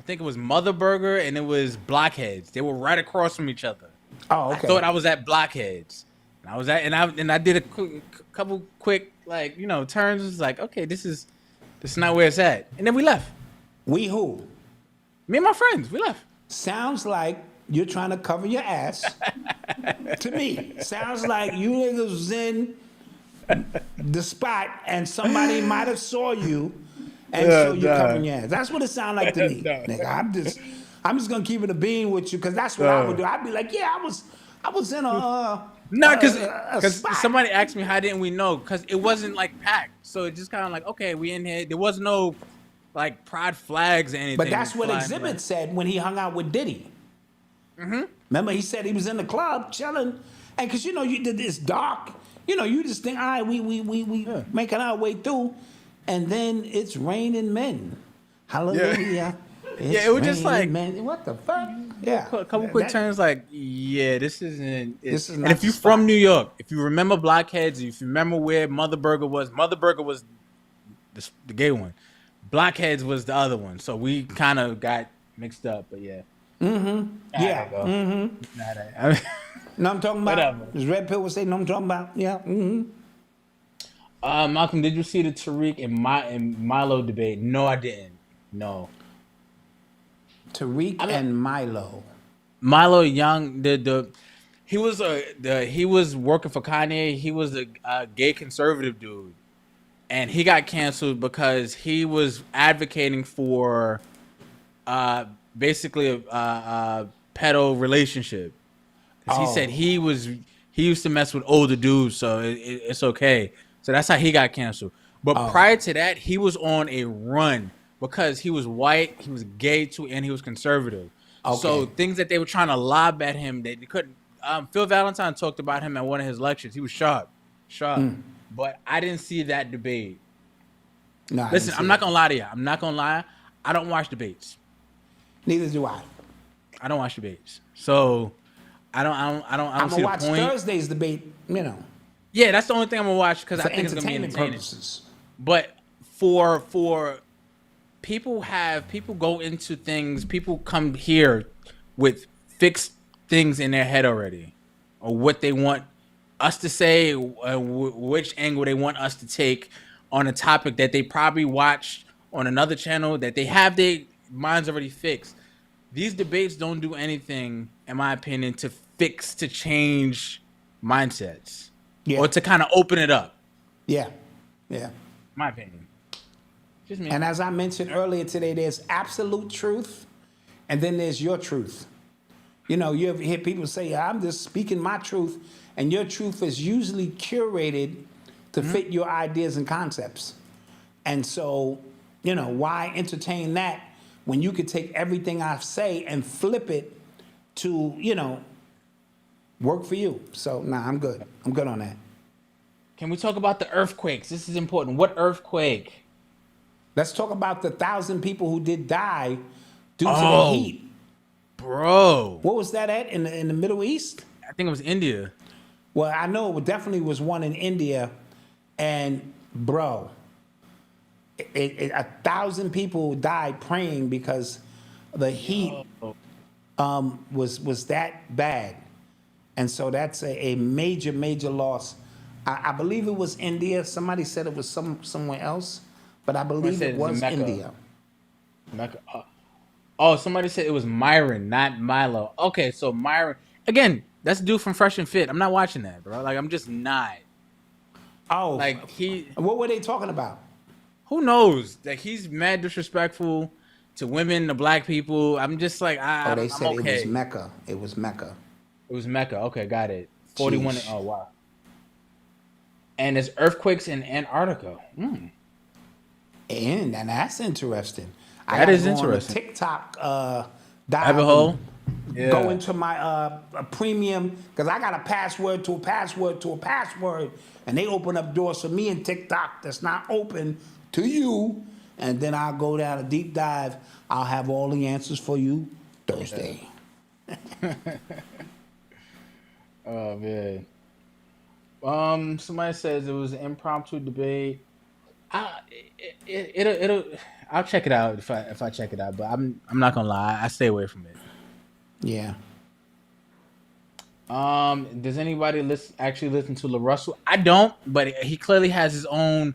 think it was Mother Burger and it was Blockheads. They were right across from each other. Oh, okay. I thought I was at Blockheads. And I did a couple quick turns. It was like, okay, this is not where it's at. And then we left. We who? Me and my friends. We left. Sounds like you're trying to cover your ass. To me, sounds like you niggas was in the spot and somebody might have saw you, and so you're covering your ass. That's what it sounds like to me, nigga. I'm just gonna keep it a bean with you because that's what I would do. I'd be like, yeah, I was in a. No, because somebody asked me how didn't we know? Because it wasn't like packed, so it just kind of like, okay, we in here. There was no like pride flags or anything. But that's what flying, Exhibit like- said when he hung out with Diddy. Remember, he said he was in the club chilling, and because you know you did this dark, you know you just think, all right, we making our way through, and then it's raining men. Hallelujah. It's Yeah, it was just raining like- men. What the fuck? Yeah, A couple quick turns, like, yeah, this isn't. This is and not if you're the from spot. New York, if you remember Blockheads, if you remember where Mother Burger was the gay one. Blockheads was the other one. So we kind of got mixed up, but yeah. Yeah. No, I'm talking about. Whatever. This Red Pill was saying, no, I'm talking about. Yeah. Malcolm, did you see the Tariq and Milo debate? No, I didn't. No. Tariq and Milo. Milo Young, he was working for Kanye. He was a gay conservative dude, and he got canceled because he was advocating for basically a pedo relationship. 'Cause he said he used to mess with older dudes, so it's okay. So that's how he got canceled. But prior to that, he was on a run because he was white, he was gay too, and he was conservative. So things that they were trying to lob at him, they couldn't. Phil Valentine talked about him at one of his lectures. He was sharp. But I didn't see that debate. No, I Listen, didn't I'm see not it. gonna lie to you. I'm not gonna lie. I don't watch debates. Neither do I. I don't watch debates. So I don't I'm see gonna the watch point. Thursday's debate. You know, Yeah, that's the only thing I'm gonna watch because I for think it's gonna be entertainment entertaining. purposes. But for people go into things, people come here with fixed things in their head already, or what they want us to say, which angle they want us to take on a topic that they probably watched on another channel that they have their minds already fixed. These debates don't do anything, in my opinion, to change mindsets or to kind of open it up. Yeah. My opinion. Just me. And as I mentioned earlier today, there's absolute truth, and then there's your truth. You know, you ever hear people say, I'm just speaking my truth, and your truth is usually curated to fit your ideas and concepts. And so, you know, why entertain that when you could take everything I say and flip it to, you know, work for you? So, nah, I'm good. I'm good on that. Can we talk about the earthquakes? This is important. What earthquake? Let's talk about the 1,000 people who did die due to the Oh. heat. Bro. What was that at in the Middle East? I think it was India. Well, I know it definitely was one in India, and bro, 1,000 people died praying because the heat was that bad, and so that's a major loss. I believe it was India. Somebody said it was somewhere else, but I believe said it it was was Mecca. India. Oh, somebody said it was Myron, not Milo. Okay, so Myron again. That's the dude from Fresh and Fit. I'm not watching that, bro. Like, I'm just not. Oh, Like, what were they talking about? who knows? Like, he's mad disrespectful to women, to black people. I'm just like, They I'm said okay. it was Mecca. It was Mecca. It was Mecca. Okay, got it. 41. Jeez. Oh, wow. And there's earthquakes in Antarctica. And that's interesting. That I is gotta go on a interesting. TikTok Rabbit dive hole. and go into my a premium because I got a password to a password to a password, and they open up doors for me in TikTok that's not open to you. And then I'll go down a deep dive. I'll have all the answers for you Thursday. Oh man. Somebody says it was an impromptu debate. I'll check it out if I check it out, but I'm not gonna lie, I stay away from it. Yeah. Does anybody actually listen to LaRussell? I don't, but he clearly has his own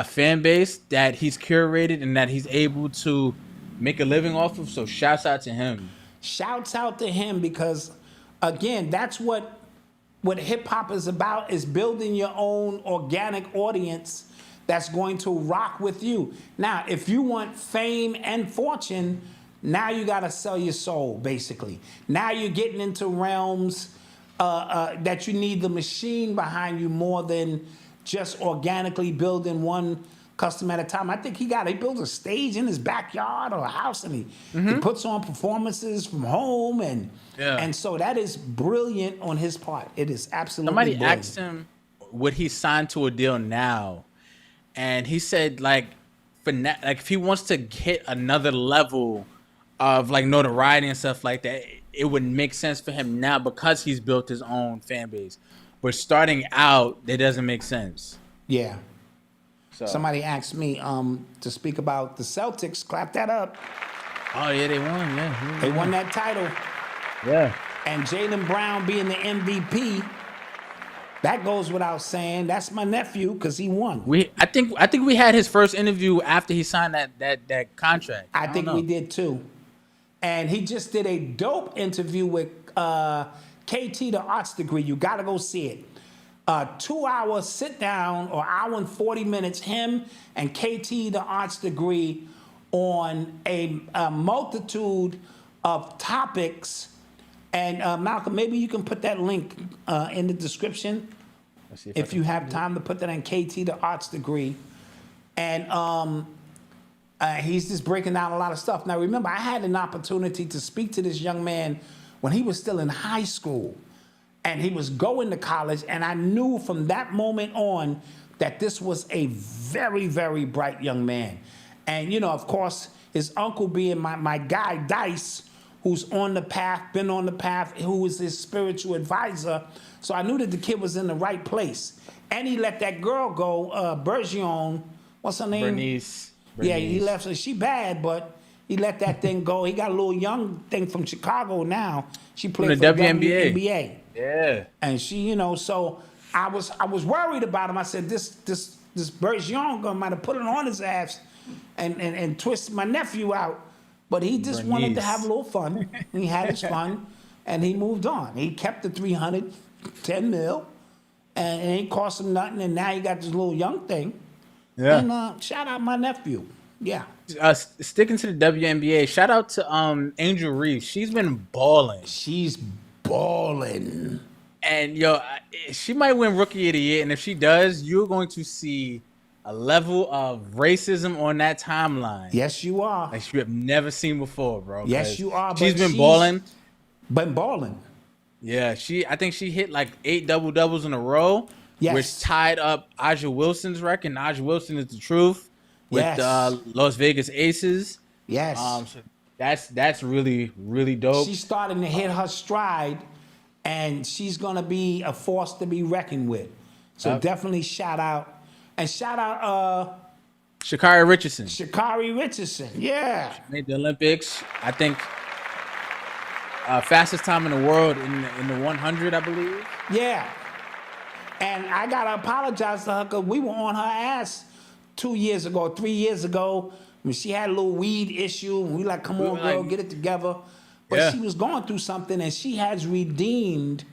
fan base that he's curated and that he's able to make a living off of. So shouts out to him. Shouts out to him because, again, that's what hip hop is about, is building your own organic audience that's going to rock with you. Now, if you want fame and fortune, now you got to sell your soul, basically. Now you're getting into realms that you need the machine behind you more than just organically building one custom at a time. I think he builds a stage in his backyard or a house, and he puts on performances from home, and so that is brilliant on his part. It is absolutely Somebody brilliant. asked him, would he sign to a deal now? And he said, like if he wants to hit another level of like notoriety and stuff like that, it would make sense for him now because he's built his own fan base. But starting out, it doesn't make sense. Yeah. So Somebody asked me to speak about the Celtics. Clap that up. oh yeah, they won. Yeah, They won that title. yeah. And Jaylen Brown being the MVP, that goes without saying. That's my nephew because he won. I think we had his first interview after he signed that contract. I think we did too. And he just did a dope interview with KT, the arts degree. You got to go see it. 2 hour sit down, or hour and 40 minutes, him and KT, the arts degree, on a multitude of topics. And Malcolm, maybe you can put that link in the description if you have time to put that in. KT, the arts degree. And he's just breaking down a lot of stuff. Now, remember, I had an opportunity to speak to this young man when he was still in high school. And he was going to college, and I knew from that moment on that this was a very, very bright young man. And, you know, of course, his uncle being my guy, Dice, who's on the path, been on the path, who was his spiritual advisor. So I knew that the kid was in the right place. And he let that girl go, Bergeron, what's her name? Bernice. Yeah, he left her. She bad, but he let that thing go. He got a little young thing from Chicago now. She played From for the the WNBA. WNBA. Yeah. And she, you know, so I was worried about him. I said, this Bergeron might have put it on his ass and twist my nephew out. But he just wanted to have a little fun. He had his fun, and he moved on. He kept the 310 mil, and it ain't cost him nothing. And now he got this little young thing. Yeah. And shout out my nephew. Yeah. Sticking to the WNBA, shout out to Angel Reese. She's been balling. She's balling. And yo, she might win Rookie of the Year, and if she does, you're going to see a level of racism on that timeline. Yes, you are. Like you have never seen before, bro. Yes, you are. She's been balling. Been balling. Yeah, I think she hit like 8 double-doubles in a row, Yes. which tied up Aja Wilson's record. And Aja Wilson is the truth with Yes. Las Vegas Aces. Yes. So that's really, really dope. She's starting to hit her stride, and she's going to be a force to be reckoned with. So definitely shout out. And shout out Sha'Carri Richardson. Sha'Carri Richardson. Yeah. Made the Olympics. I think fastest time in the world in the 100, I believe. Yeah. And I got to apologize to her because we were on her ass 2 years ago, 3 years ago, when she had a little weed issue. And we like, come on, girl, get it together. But she was going through something, and she has redeemed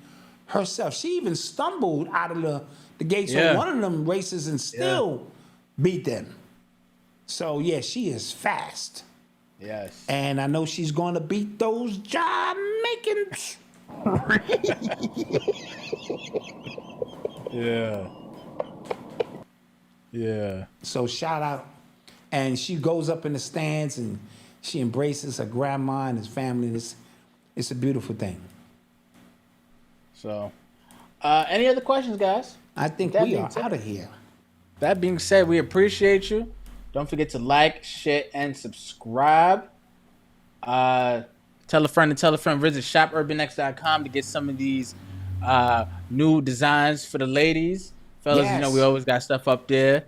herself. She even stumbled out of the gates on one of them races and still beat them. So, yeah, she is fast. Yes. And I know she's going to beat those Jamaicans. Yeah. Yeah. So shout out. And she goes up in the stands and she embraces her grandma and his family. It's a beautiful thing. So, any other questions, guys? I think That we being are said- out of here. That being said, we appreciate you. Don't forget to like, share, and subscribe. Tell a friend to tell a friend. Visit shopurbanx.com to get some of these new designs for the ladies. Fellas, you know, we always got stuff up there.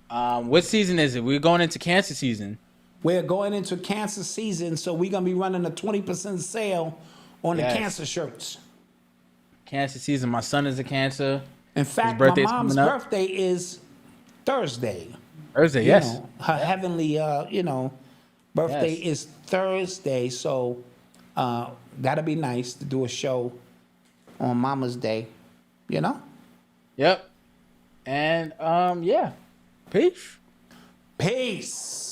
What season is it? We're going into cancer season. We're going into cancer season, so we're going to be running a 20% sale on the cancer shirts. Cancer season. My son is a cancer. In fact, my mom's birthday is Thursday. Thursday, yes. You know, her heavenly, birthday is Thursday, so that'll be nice to do a show on Mama's Day, you know? Yep. And, Peace. Peace.